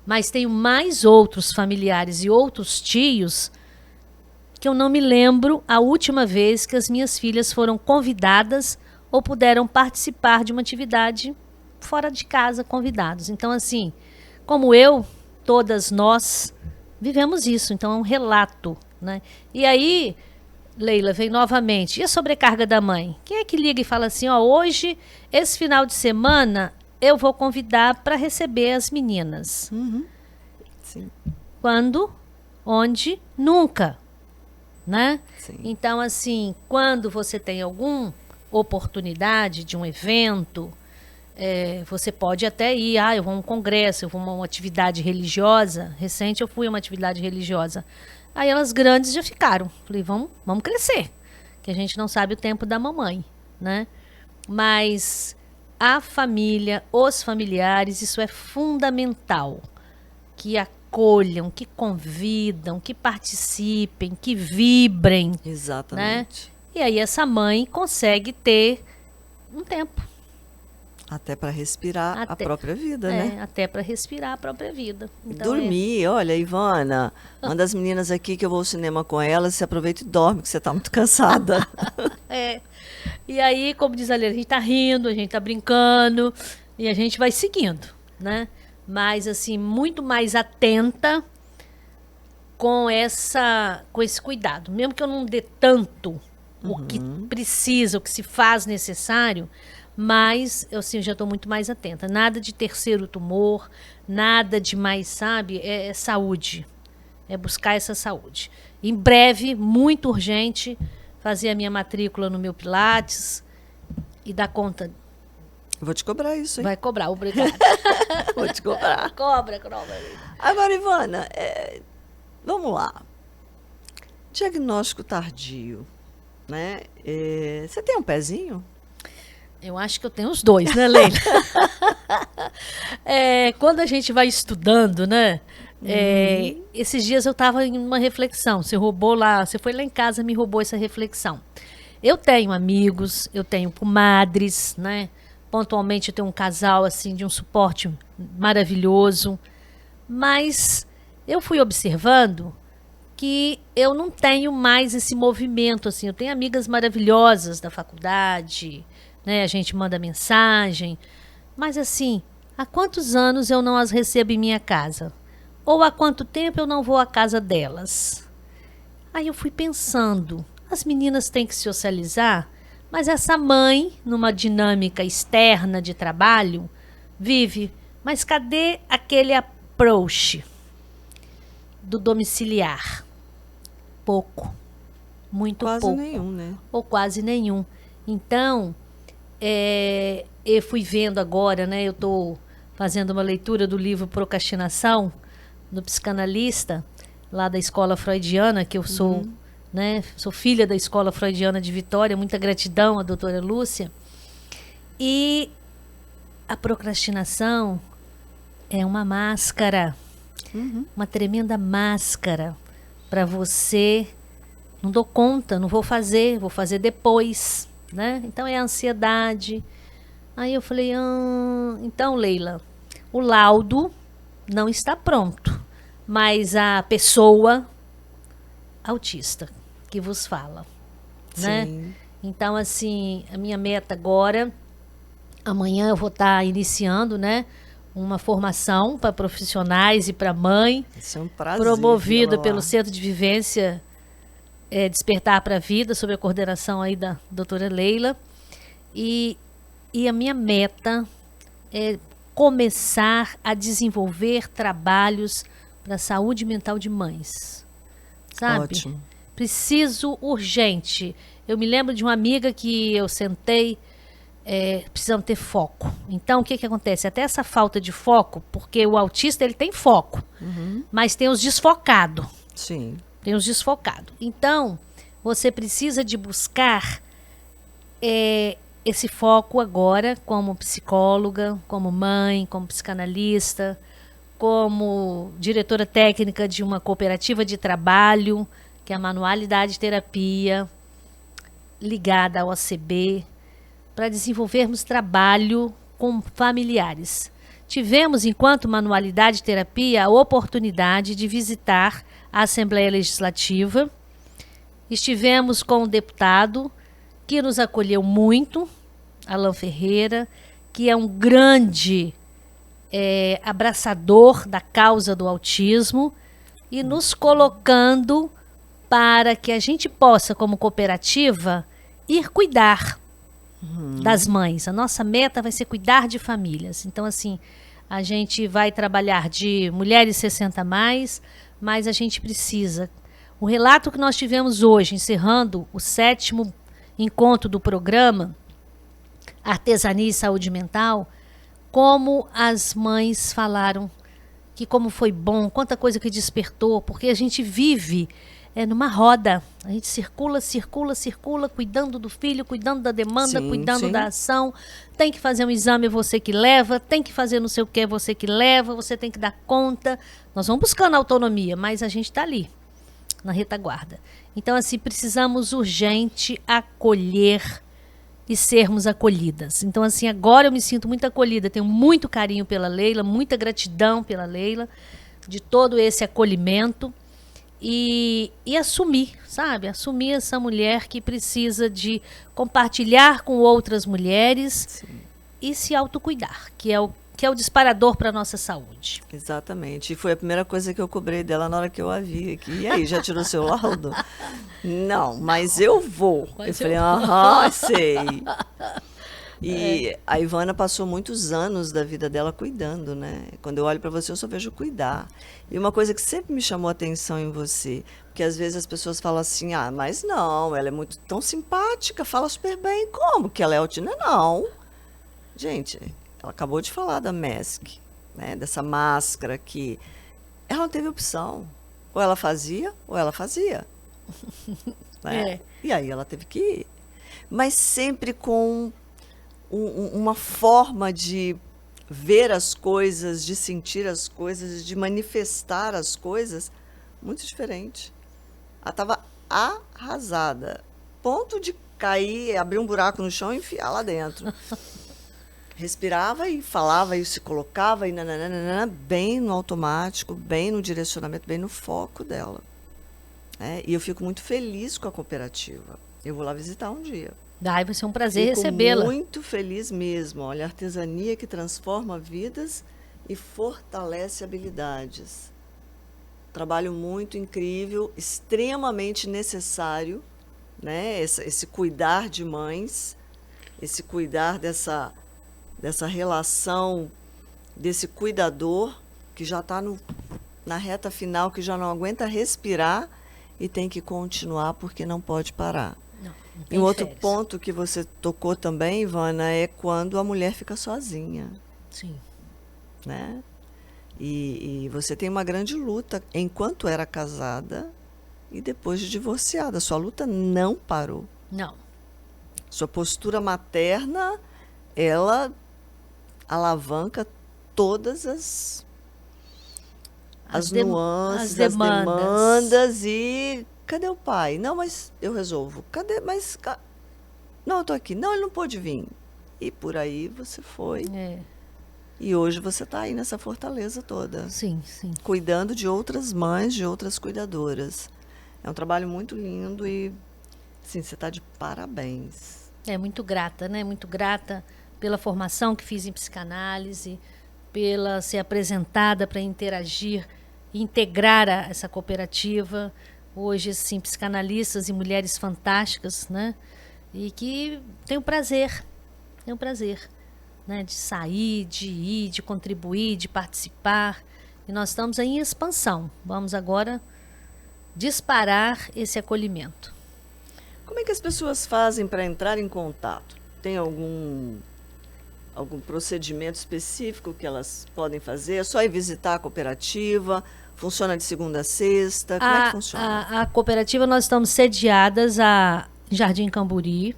Mas tenho mais outros familiares e outros tios que eu não me lembro a última vez que as minhas filhas foram convidadas ou puderam participar de uma atividade fora de casa, convidados. Então, assim, como eu, todas nós vivemos isso. Então, é um relato, né? E aí, Leila, vem novamente. E a sobrecarga da mãe? Quem é que liga e fala assim, ó, hoje, esse final de semana, eu vou convidar para receber as meninas. Sim. Quando? Onde? Nunca. Né? Sim. Então, assim, quando você tem alguma oportunidade de um evento, você pode até ir, eu vou a um congresso, eu vou a uma atividade religiosa. Recente eu fui a uma atividade religiosa. Aí elas grandes já ficaram. Falei, vamos crescer, que a gente não sabe o tempo da mamãe, né? Mas a família, os familiares, isso é fundamental. Que acolham, que convidam, que participem, que vibrem. Exatamente. Né? E aí essa mãe consegue ter um tempo. Até para respirar a própria vida, né? Até para respirar a própria vida. Então, dormir, olha, Ivana, manda as meninas aqui que eu vou ao cinema com elas, você aproveita e dorme, que você está muito cansada. E aí, como diz a Leila, a gente tá rindo, a gente tá brincando e a gente vai seguindo, né? Mas, assim, muito mais atenta com esse cuidado. Mesmo que eu não dê tanto o que precisa, o que se faz necessário, mas eu assim, já estou muito mais atenta. Nada de terceiro tumor, nada de mais, sabe? É saúde. É buscar essa saúde. Em breve, muito urgente, fazer a minha matrícula no meu Pilates e dar conta. Vou te cobrar isso, hein? Vai cobrar, obrigada. Vou te cobrar. Cobra. Agora, Ivana, vamos lá. Diagnóstico tardio, né? Você tem um pezinho? Eu acho que eu tenho os dois, né, Leila? Quando a gente vai estudando, né? Esses dias eu estava em uma reflexão. Você foi lá em casa e me roubou essa reflexão. Eu tenho amigos, eu tenho comadres, né? Pontualmente eu tenho um casal assim de um suporte maravilhoso. Mas eu fui observando que eu não tenho mais esse movimento assim. Eu tenho amigas maravilhosas da faculdade, né? A gente manda mensagem, mas assim, há quantos anos eu não as recebo em minha casa? Ou há quanto tempo eu não vou à casa delas? Aí eu fui pensando, as meninas têm que socializar, mas essa mãe, numa dinâmica externa de trabalho, vive, mas cadê aquele approach do domiciliar? Pouco, muito pouco. Quase nenhum, né? Ou quase nenhum. Então, eu fui vendo agora, né? Eu estou fazendo uma leitura do livro Procrastinação, do psicanalista, lá da escola freudiana, que eu sou, né? Sou filha da escola freudiana de Vitória, muita gratidão à doutora Lúcia. E a procrastinação é uma máscara, uma tremenda máscara para você Não dou conta, não vou fazer depois, né? Então é a ansiedade. Aí eu falei, então, Leila, o laudo não está pronto, mas a pessoa autista que vos fala, né? Sim. Então, assim, a minha meta agora, amanhã eu vou estar iniciando, né, uma formação para profissionais e para mãe, Isso é um prazer vê-la promovida pelo lá. Centro de Vivência Despertar para a Vida, sob a coordenação aí da doutora Leila. E a minha meta é começar a desenvolver trabalhos para a saúde mental de mães, sabe? Ótimo. Preciso urgente. Eu me lembro de uma amiga que eu sentei, precisamos ter foco. Então, o que acontece? Até essa falta de foco, porque o autista ele tem foco, mas tem os desfocados. Sim. Tem os desfocados. Então, você precisa de buscar esse foco agora como psicóloga, como mãe, como psicanalista, como diretora técnica de uma cooperativa de trabalho, que é a Manualidade Terapia, ligada ao ACB, para desenvolvermos trabalho com familiares. Tivemos, enquanto Manualidade Terapia, a oportunidade de visitar a Assembleia Legislativa. Estivemos com um deputado que nos acolheu muito, Alan Ferreira, que é um grande abraçador da causa do autismo e nos colocando para que a gente possa, como cooperativa, ir cuidar das mães. A nossa meta vai ser cuidar de famílias. Então, assim, a gente vai trabalhar de mulheres 60 a mais, mas a gente precisa. O relato que nós tivemos hoje, encerrando o 7º encontro do programa Artesania e Saúde Mental, como as mães falaram que como foi bom, quanta coisa que despertou, porque a gente vive numa roda, a gente circula, cuidando do filho, cuidando da demanda, Sim, cuidando sim. da ação, tem que fazer um exame, é você que leva, tem que fazer não sei o que, é você que leva, você tem que dar conta. Nós vamos buscando autonomia, mas a gente está ali, na retaguarda. Então, assim, precisamos urgente acolher e sermos acolhidas. Então, assim, agora eu me sinto muito acolhida, tenho muito carinho pela Leila, muita gratidão pela Leila, de todo esse acolhimento e assumir, sabe? Assumir essa mulher que precisa de compartilhar com outras mulheres e se autocuidar, que é o disparador para a nossa saúde. Exatamente. E foi a primeira coisa que eu cobrei dela na hora que eu a vi aqui. E aí, já tirou seu laudo? Não, mas eu vou. Mas eu falei, eu aham, sei. E a Ivana passou muitos anos da vida dela cuidando, né? Quando eu olho para você, eu só vejo cuidar. E uma coisa que sempre me chamou a atenção em você, porque às vezes as pessoas falam assim, mas não, ela é muito tão simpática, fala super bem. Como que ela é autista? Não. Gente, ela acabou de falar da mask, né? Dessa máscara que ela não teve opção. Ou ela fazia, ou ela fazia. Né? E aí ela teve que ir. Mas sempre com uma forma de ver as coisas, de sentir as coisas, de manifestar as coisas muito diferente. Ela estava arrasada. Ponto de cair, abrir um buraco no chão e enfiar lá dentro. Respirava e falava e se colocava e nananana, bem no automático, bem no direcionamento, bem no foco dela. E eu fico muito feliz com a cooperativa. Eu vou lá visitar um dia. Vai ser um prazer Fico recebê-la. muito feliz mesmo. Olha, artesania que transforma vidas e fortalece habilidades. Trabalho muito incrível, extremamente necessário, né? Esse cuidar de mães, esse cuidar dessa relação, desse cuidador que já está na reta final, que já não aguenta respirar e tem que continuar porque não pode parar. Não E tem um outro férias. ponto que você tocou também, Ivana, é quando a mulher fica sozinha, Sim. né? E você tem uma grande luta enquanto era casada e depois de divorciada. Sua luta não parou. Não. Sua postura materna, ela alavanca todas as nuances, as demandas e Cadê o pai? Não, mas eu resolvo. Cadê? Não, eu tô aqui. Não, ele não pôde vir. E por aí você foi. É, E hoje você está aí nessa fortaleza toda, sim, sim. cuidando de outras mães, de outras cuidadoras. É um trabalho muito lindo e, sim, você está de parabéns. É muito grata, né? Muito grata pela formação que fiz em psicanálise, pela ser apresentada para interagir, integrar essa cooperativa. Hoje, assim, psicanalistas e mulheres fantásticas, né? E que tenho prazer, né? De sair, de ir, de contribuir, de participar. E nós estamos aí em expansão. Vamos agora disparar esse acolhimento. Como é que as pessoas fazem para entrar em contato? Tem algum procedimento específico que elas podem fazer? É só ir visitar a cooperativa? Funciona de segunda a sexta? Como é que funciona? A cooperativa, nós estamos sediadas em Jardim Camburi,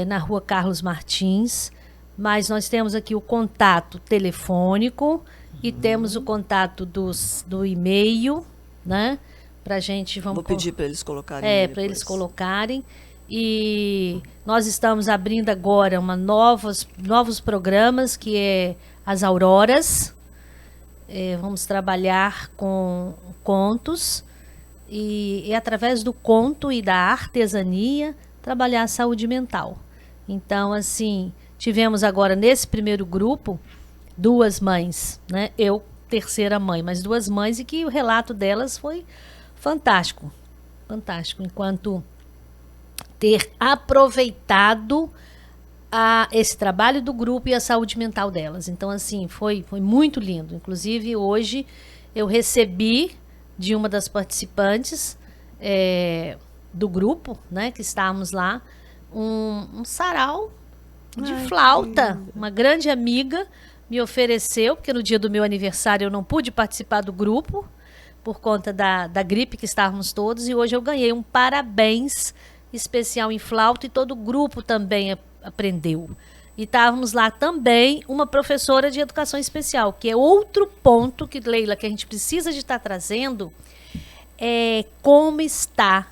na rua Carlos Martins, mas nós temos aqui o contato telefônico e temos o contato do e-mail, né? Pra gente, Vou pedir para eles colocarem para eles depois. colocarem. E nós estamos abrindo agora novos programas, que é as Auroras. Vamos trabalhar com contos e através do conto e da artesania trabalhar a saúde mental. Então, assim, tivemos agora nesse primeiro grupo 2 mães, né? Eu, terceira mãe, mas 2 mães, e que o relato delas foi fantástico. Fantástico, enquanto ter aproveitado esse trabalho do grupo e a saúde mental delas. Então, assim, foi muito lindo. Inclusive, hoje eu recebi de uma das participantes do grupo, né, que estávamos lá, um sarau de flauta. Uma grande amiga me ofereceu, porque no dia do meu aniversário eu não pude participar do grupo, por conta da gripe que estávamos todos, e hoje eu ganhei um parabéns especial em flauta e todo o grupo também aprendeu. E estávamos lá também uma professora de educação especial, que é outro ponto que, Leila, que a gente precisa de estar trazendo, é como está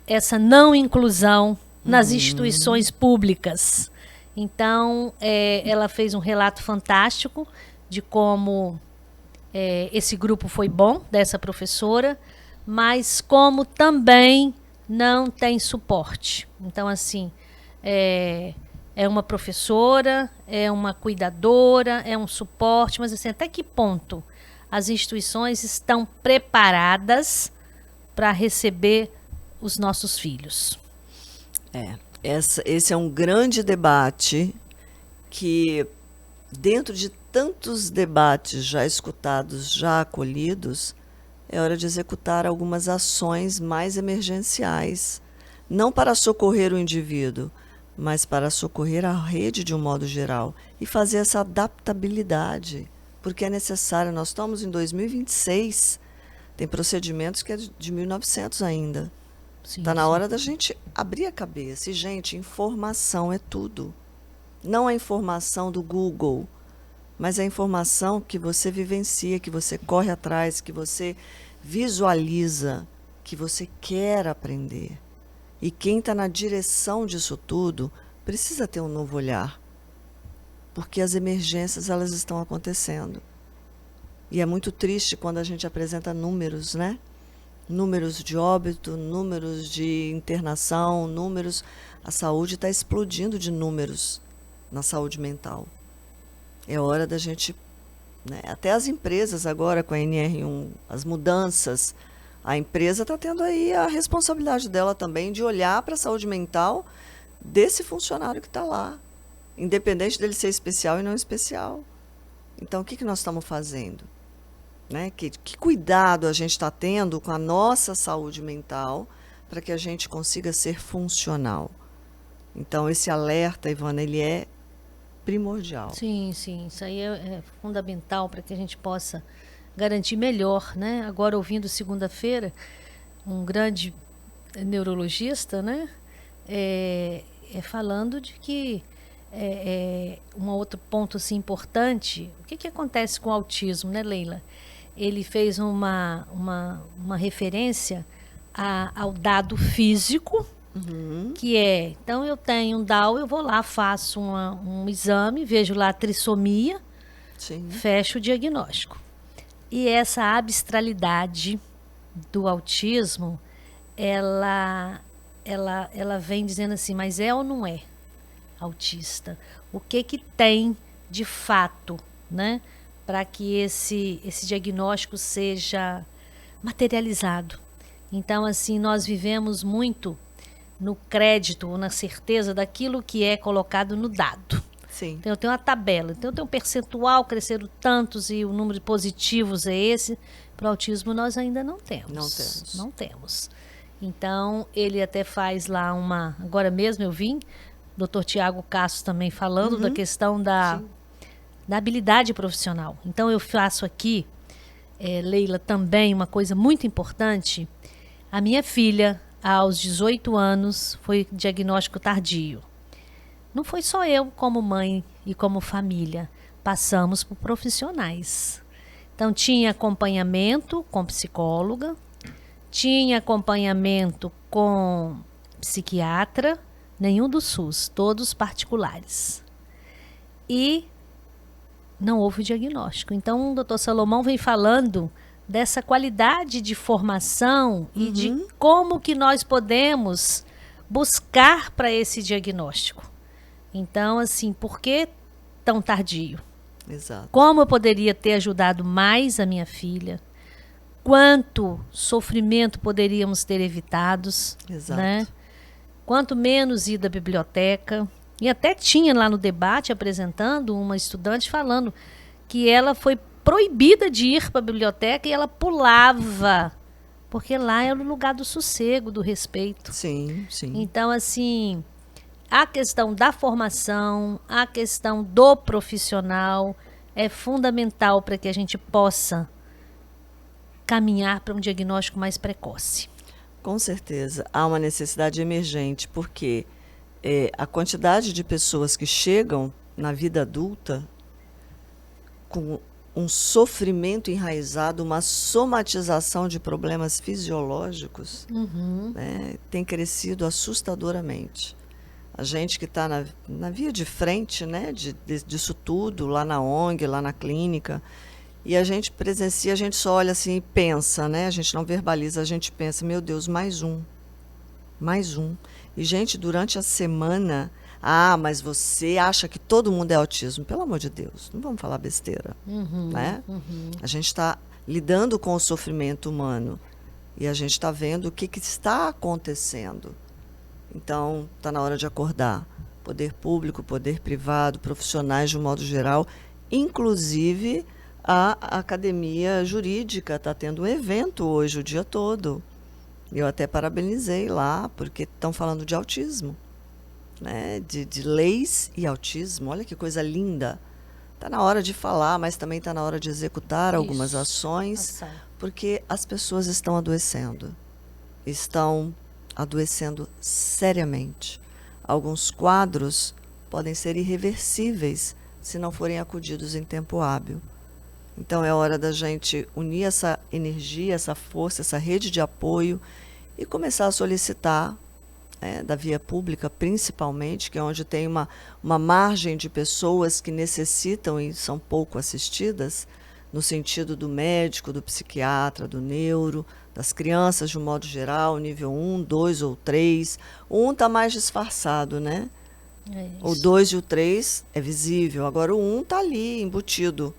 essa não inclusão nas instituições públicas. Então, ela fez um relato fantástico de como esse grupo foi bom, dessa professora, mas como também não tem suporte. Então, assim, é uma professora, é uma cuidadora, é um suporte, mas assim, até que ponto as instituições estão preparadas para receber os nossos filhos? Esse é um grande debate que, dentro de tantos debates já escutados, já acolhidos, é hora de executar algumas ações mais emergenciais, não para socorrer o indivíduo, mas para socorrer a rede de um modo geral e fazer essa adaptabilidade, porque é necessário. Nós estamos em 2026, tem procedimentos que é de 1900 ainda. Está na hora da gente abrir a cabeça. E, gente, informação é tudo. Não a informação do Google, mas a informação que você vivencia, que você corre atrás, que você visualiza, que você quer aprender. E quem está na direção disso tudo precisa ter um novo olhar, porque as emergências, elas estão acontecendo. E é muito triste quando a gente apresenta números, né? Números de óbito, números de internação, números... A saúde está explodindo de números na saúde mental. É hora da gente... né? Até as empresas agora com a NR1, as mudanças, a empresa está tendo aí a responsabilidade dela também de olhar para a saúde mental desse funcionário que está lá, independente dele ser especial e não especial. Então, o que nós estamos fazendo? Né? Que cuidado a gente está tendo com a nossa saúde mental para que a gente consiga ser funcional? Então, esse alerta, Ivana, ele é primordial. Sim, sim, isso aí é fundamental para que a gente possa garantir melhor, né? Agora, ouvindo segunda-feira, um grande neurologista, né? Falando de que um outro ponto assim, importante, o que acontece com o autismo, né, Leila? Ele fez uma referência ao dado físico, que é, então eu tenho um DAO, eu vou lá, faço um exame, vejo lá a trissomia, Sim. fecho o diagnóstico. E essa abstralidade do autismo, ela vem dizendo assim, mas é ou não é autista? O que tem de fato, né, para que esse diagnóstico seja materializado? Então, assim, nós vivemos muito no crédito ou na certeza daquilo que é colocado no dado. Sim. Então, eu tenho uma tabela, então eu tenho um percentual, cresceram tantos e o número de positivos é esse. Para o autismo nós ainda não temos. Não temos. Não temos. Então, ele até faz lá agora mesmo eu vim, Dr. Tiago Castro também falando da questão da habilidade profissional. Então, eu faço aqui, Leila, também uma coisa muito importante. A minha filha, aos 18 anos, foi diagnóstico tardio. Não foi só eu, como mãe e como família. Passamos por profissionais. Então, tinha acompanhamento com psicóloga, tinha acompanhamento com psiquiatra, nenhum do SUS, todos particulares. E não houve diagnóstico. Então, o doutor Salomão vem falando dessa qualidade de formação e de como que nós podemos buscar para esse diagnóstico. Então, assim, por que tão tardio? Exato. Como eu poderia ter ajudado mais a minha filha? Quanto sofrimento poderíamos ter evitados? Exato. Né? Quanto menos ir da biblioteca. E até tinha lá no debate, apresentando, uma estudante falando que ela foi proibida de ir para a biblioteca e ela pulava, porque lá era o lugar do sossego, do respeito. Sim, sim. Então, assim, a questão da formação, a questão do profissional é fundamental para que a gente possa caminhar para um diagnóstico mais precoce. Com certeza. Há uma necessidade emergente, porque a quantidade de pessoas que chegam na vida adulta com um sofrimento enraizado, uma somatização de problemas fisiológicos, né, tem crescido assustadoramente. A gente que está na via de frente, né, disso tudo, lá na ONG, lá na clínica, e a gente presencia, a gente só olha assim e pensa, né, a gente não verbaliza, a gente pensa, meu Deus, mais um. E, gente, durante a semana, mas você acha que todo mundo é autismo? Pelo amor de Deus, não vamos falar besteira, né? A gente está lidando com o sofrimento humano e a gente está vendo o que está acontecendo. Então, está na hora de acordar. Poder público, poder privado, profissionais de um modo geral, inclusive a academia jurídica está tendo um evento hoje o dia todo. Eu até parabenizei lá, porque estão falando de autismo, né? De leis e autismo. Olha que coisa linda. Está na hora de falar, mas também está na hora de executar algumas ações, porque as pessoas estão adoecendo. Estão adoecendo seriamente. Alguns quadros podem ser irreversíveis se não forem acudidos em tempo hábil. Então é hora da gente unir essa energia, essa força, essa rede de apoio e começar a solicitar, da via pública principalmente, que é onde tem uma margem de pessoas que necessitam e são pouco assistidas, no sentido do médico, do psiquiatra, do neuro, das crianças de um modo geral, nível 1, 2 ou 3. O 1 está mais disfarçado, né? O 2 e o 3 é visível, agora o 1 está ali, embutido,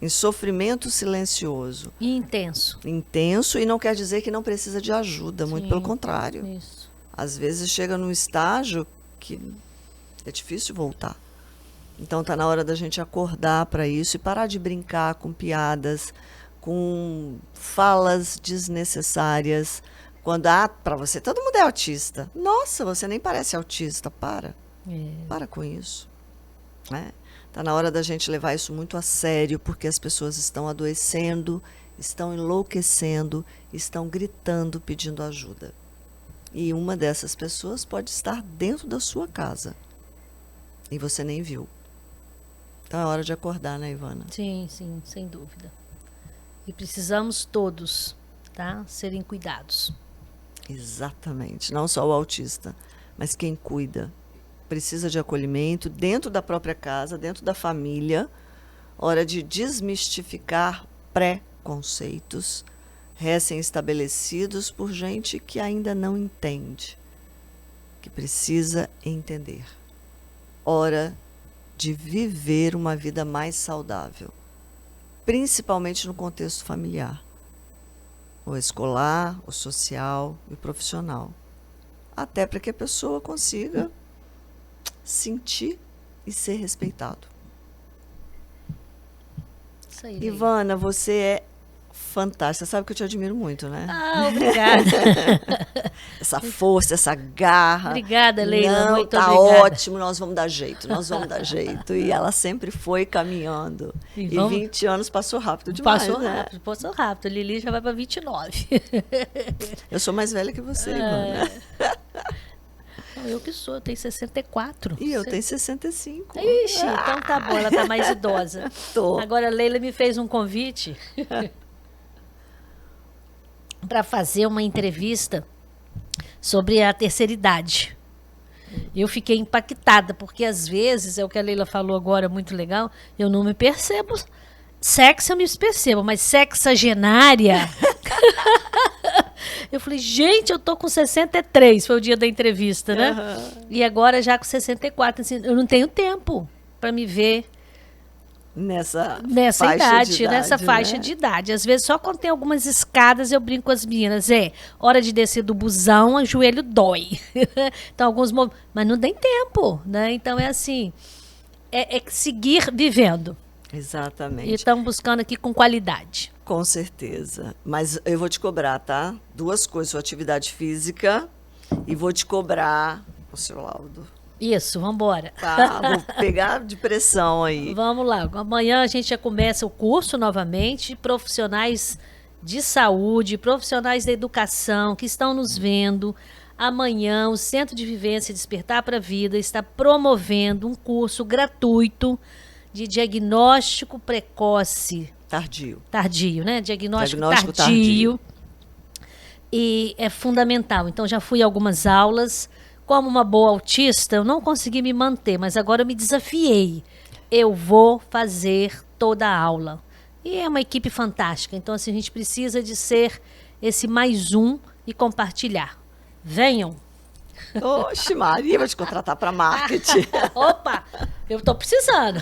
em sofrimento silencioso. E intenso. Intenso, e não quer dizer que não precisa de ajuda, muito pelo contrário. Isso. Às vezes chega num estágio que é difícil voltar. Então está na hora da gente acordar para isso e parar de brincar com piadas, com falas desnecessárias. Quando, para você todo mundo é autista. Nossa, você nem parece autista, para. Para com isso. Né? Está na hora da gente levar isso muito a sério, porque as pessoas estão adoecendo, estão enlouquecendo, estão gritando, pedindo ajuda. E uma dessas pessoas pode estar dentro da sua casa. E você nem viu. Então é hora de acordar, né, Ivana? Sim, sim, sem dúvida. E precisamos todos, tá, serem cuidados. Exatamente. Não só o autista, mas quem cuida. Precisa de acolhimento dentro da própria casa, dentro da família. Hora de desmistificar preconceitos recém-estabelecidos por gente que ainda não entende, que precisa entender. Hora de viver uma vida mais saudável, principalmente no contexto familiar, o escolar, o social e o profissional, até para que a pessoa consiga sentir e ser respeitado. Isso aí, Leila. Ivana, você é fantástica. Sabe que eu te admiro muito, né? Ah, obrigada. Essa força, essa garra. Obrigada, Leila. Não, muito tá obrigada. ótimo, nós vamos dar jeito, nós vamos dar jeito. E ela sempre foi caminhando. E E vamos- 20 anos passou rápido demais, Passou né? rápido, passou rápido. A Lili já vai para 29. Eu sou mais velha que você, Ivana. Não, eu que sou, eu tenho 64. E eu tenho 65. Ixi, então tá bom, ela tá mais idosa. Tô. Agora a Leila me fez um convite para fazer uma entrevista sobre a terceira idade. Eu fiquei impactada, porque às vezes, é o que a Leila falou agora, muito legal, eu não me percebo. Sexo eu me percebo, mas sexagenária... Eu falei, gente, eu tô com 63, foi o dia da entrevista, né? E agora já com 64, assim, eu não tenho tempo para me ver Nessa nessa idade, nessa né? faixa de idade. Às vezes, só quando tem algumas escadas, eu brinco com as meninas. Hora de descer do busão, o joelho dói. Então, mas não tem tempo, né? Então, é assim, é seguir vivendo. Exatamente. E estamos buscando aqui com qualidade. Com certeza. Mas eu vou te cobrar, tá? 2 coisas, sua atividade física e vou te cobrar o seu laudo. Isso, vamos embora. Tá? Vou pegar de pressão aí. Vamos lá. Amanhã a gente já começa o curso novamente. Profissionais de saúde, profissionais da educação que estão nos vendo. Amanhã o Centro de Vivência Despertar para a Vida está promovendo um curso gratuito de diagnóstico precoce. Tardio, né? Diagnóstico tardio. E é fundamental. Então, já fui a algumas aulas. Como uma boa autista, eu não consegui me manter, mas agora eu me desafiei. Eu vou fazer toda a aula. E é uma equipe fantástica. Então, assim, a gente precisa de ser esse mais um e compartilhar. Venham. Oxe, Maria, vou te contratar para marketing. Opa, eu estou precisando.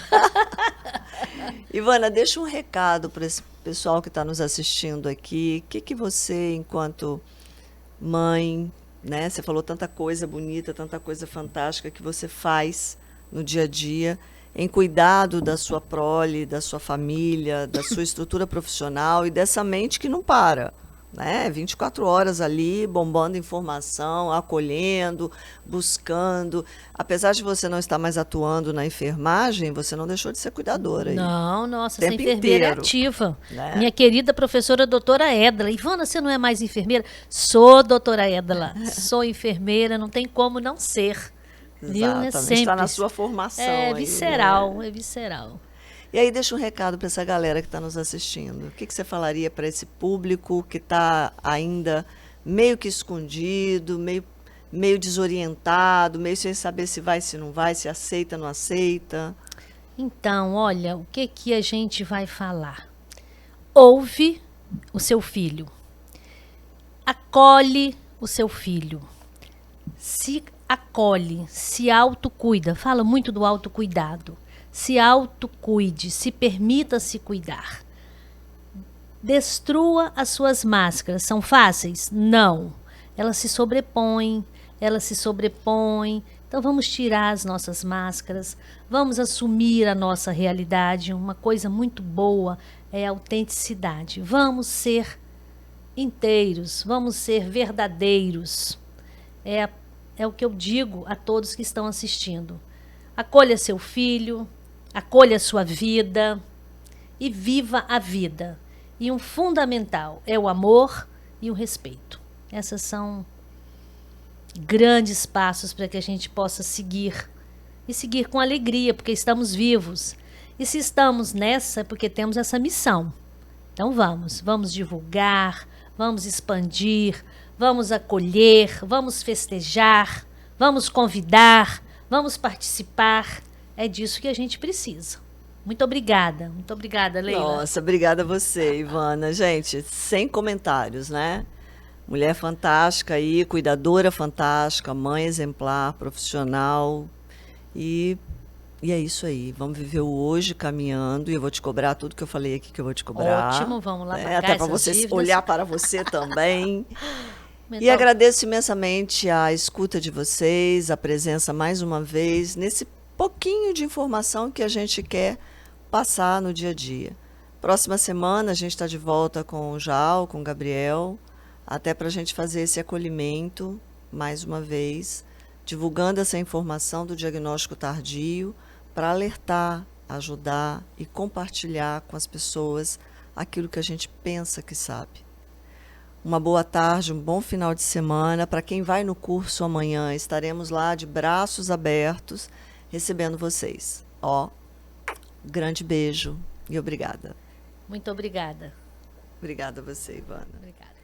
Ivana, deixa um recado para esse pessoal que está nos assistindo aqui. O que você, enquanto mãe, né? Você falou tanta coisa bonita, tanta coisa fantástica que você faz no dia a dia em cuidado da sua prole, da sua família, da sua estrutura profissional e dessa mente que não para, né? 24 horas ali, bombando informação, acolhendo, buscando. Apesar de você não estar mais atuando na enfermagem, você não deixou de ser cuidadora aí. Não, nossa, essa Tempo enfermeira é inteiro, ativa. né? Minha querida professora doutora Édala. Ivana, você não é mais enfermeira? Sou doutora Édala. Sou enfermeira, não tem como não ser. Viu? É Exatamente, sempre. está na sua formação. É aí, visceral, né? é visceral. E aí deixa um recado para essa galera que está nos assistindo. O que você falaria para esse público que está ainda meio que escondido, meio desorientado, meio sem saber se vai, se não vai, se aceita, não aceita? Então, olha, o que a gente vai falar? Ouve o seu filho. Acolhe o seu filho. Se acolhe, se autocuida. Fala muito do autocuidado. Se autocuide, se permita se cuidar. Destrua as suas máscaras. São fáceis? Não. Elas se sobrepõem. Então vamos tirar as nossas máscaras, vamos assumir a nossa realidade. Uma coisa muito boa é a autenticidade. Vamos ser inteiros, vamos ser verdadeiros. É o que eu digo a todos que estão assistindo. Acolha seu filho, acolha a sua vida e viva a vida. E um fundamental é o amor e o respeito. Essas são grandes passos para que a gente possa seguir. E seguir com alegria, porque estamos vivos. E se estamos nessa, é porque temos essa missão. Então vamos divulgar, vamos expandir, vamos acolher, vamos festejar, vamos convidar, vamos participar. É disso que a gente precisa. Muito obrigada, Leila. Nossa, obrigada a você, Ivana. Gente, sem comentários, né? Mulher fantástica aí, cuidadora fantástica, mãe exemplar, profissional. E, e é isso aí. Vamos viver o hoje caminhando. E eu vou te cobrar tudo que eu falei aqui que eu vou te cobrar. Ótimo, vamos lá pagar até para essas você dívidas. olhar para você também. E Mental- agradeço imensamente a escuta de vocês, a presença mais uma vez, nesse pouquinho de informação que a gente quer passar no dia a dia. Próxima semana a gente está de volta com o Jal, com o Gabriel, até para a gente fazer esse acolhimento, mais uma vez, divulgando essa informação do diagnóstico tardio, para alertar, ajudar e compartilhar com as pessoas aquilo que a gente pensa que sabe. Uma boa tarde, um bom final de semana. Para quem vai no curso amanhã, estaremos lá de braços abertos, recebendo vocês. Grande beijo e obrigada. Muito obrigada. Obrigada a você, Ivana. Obrigada.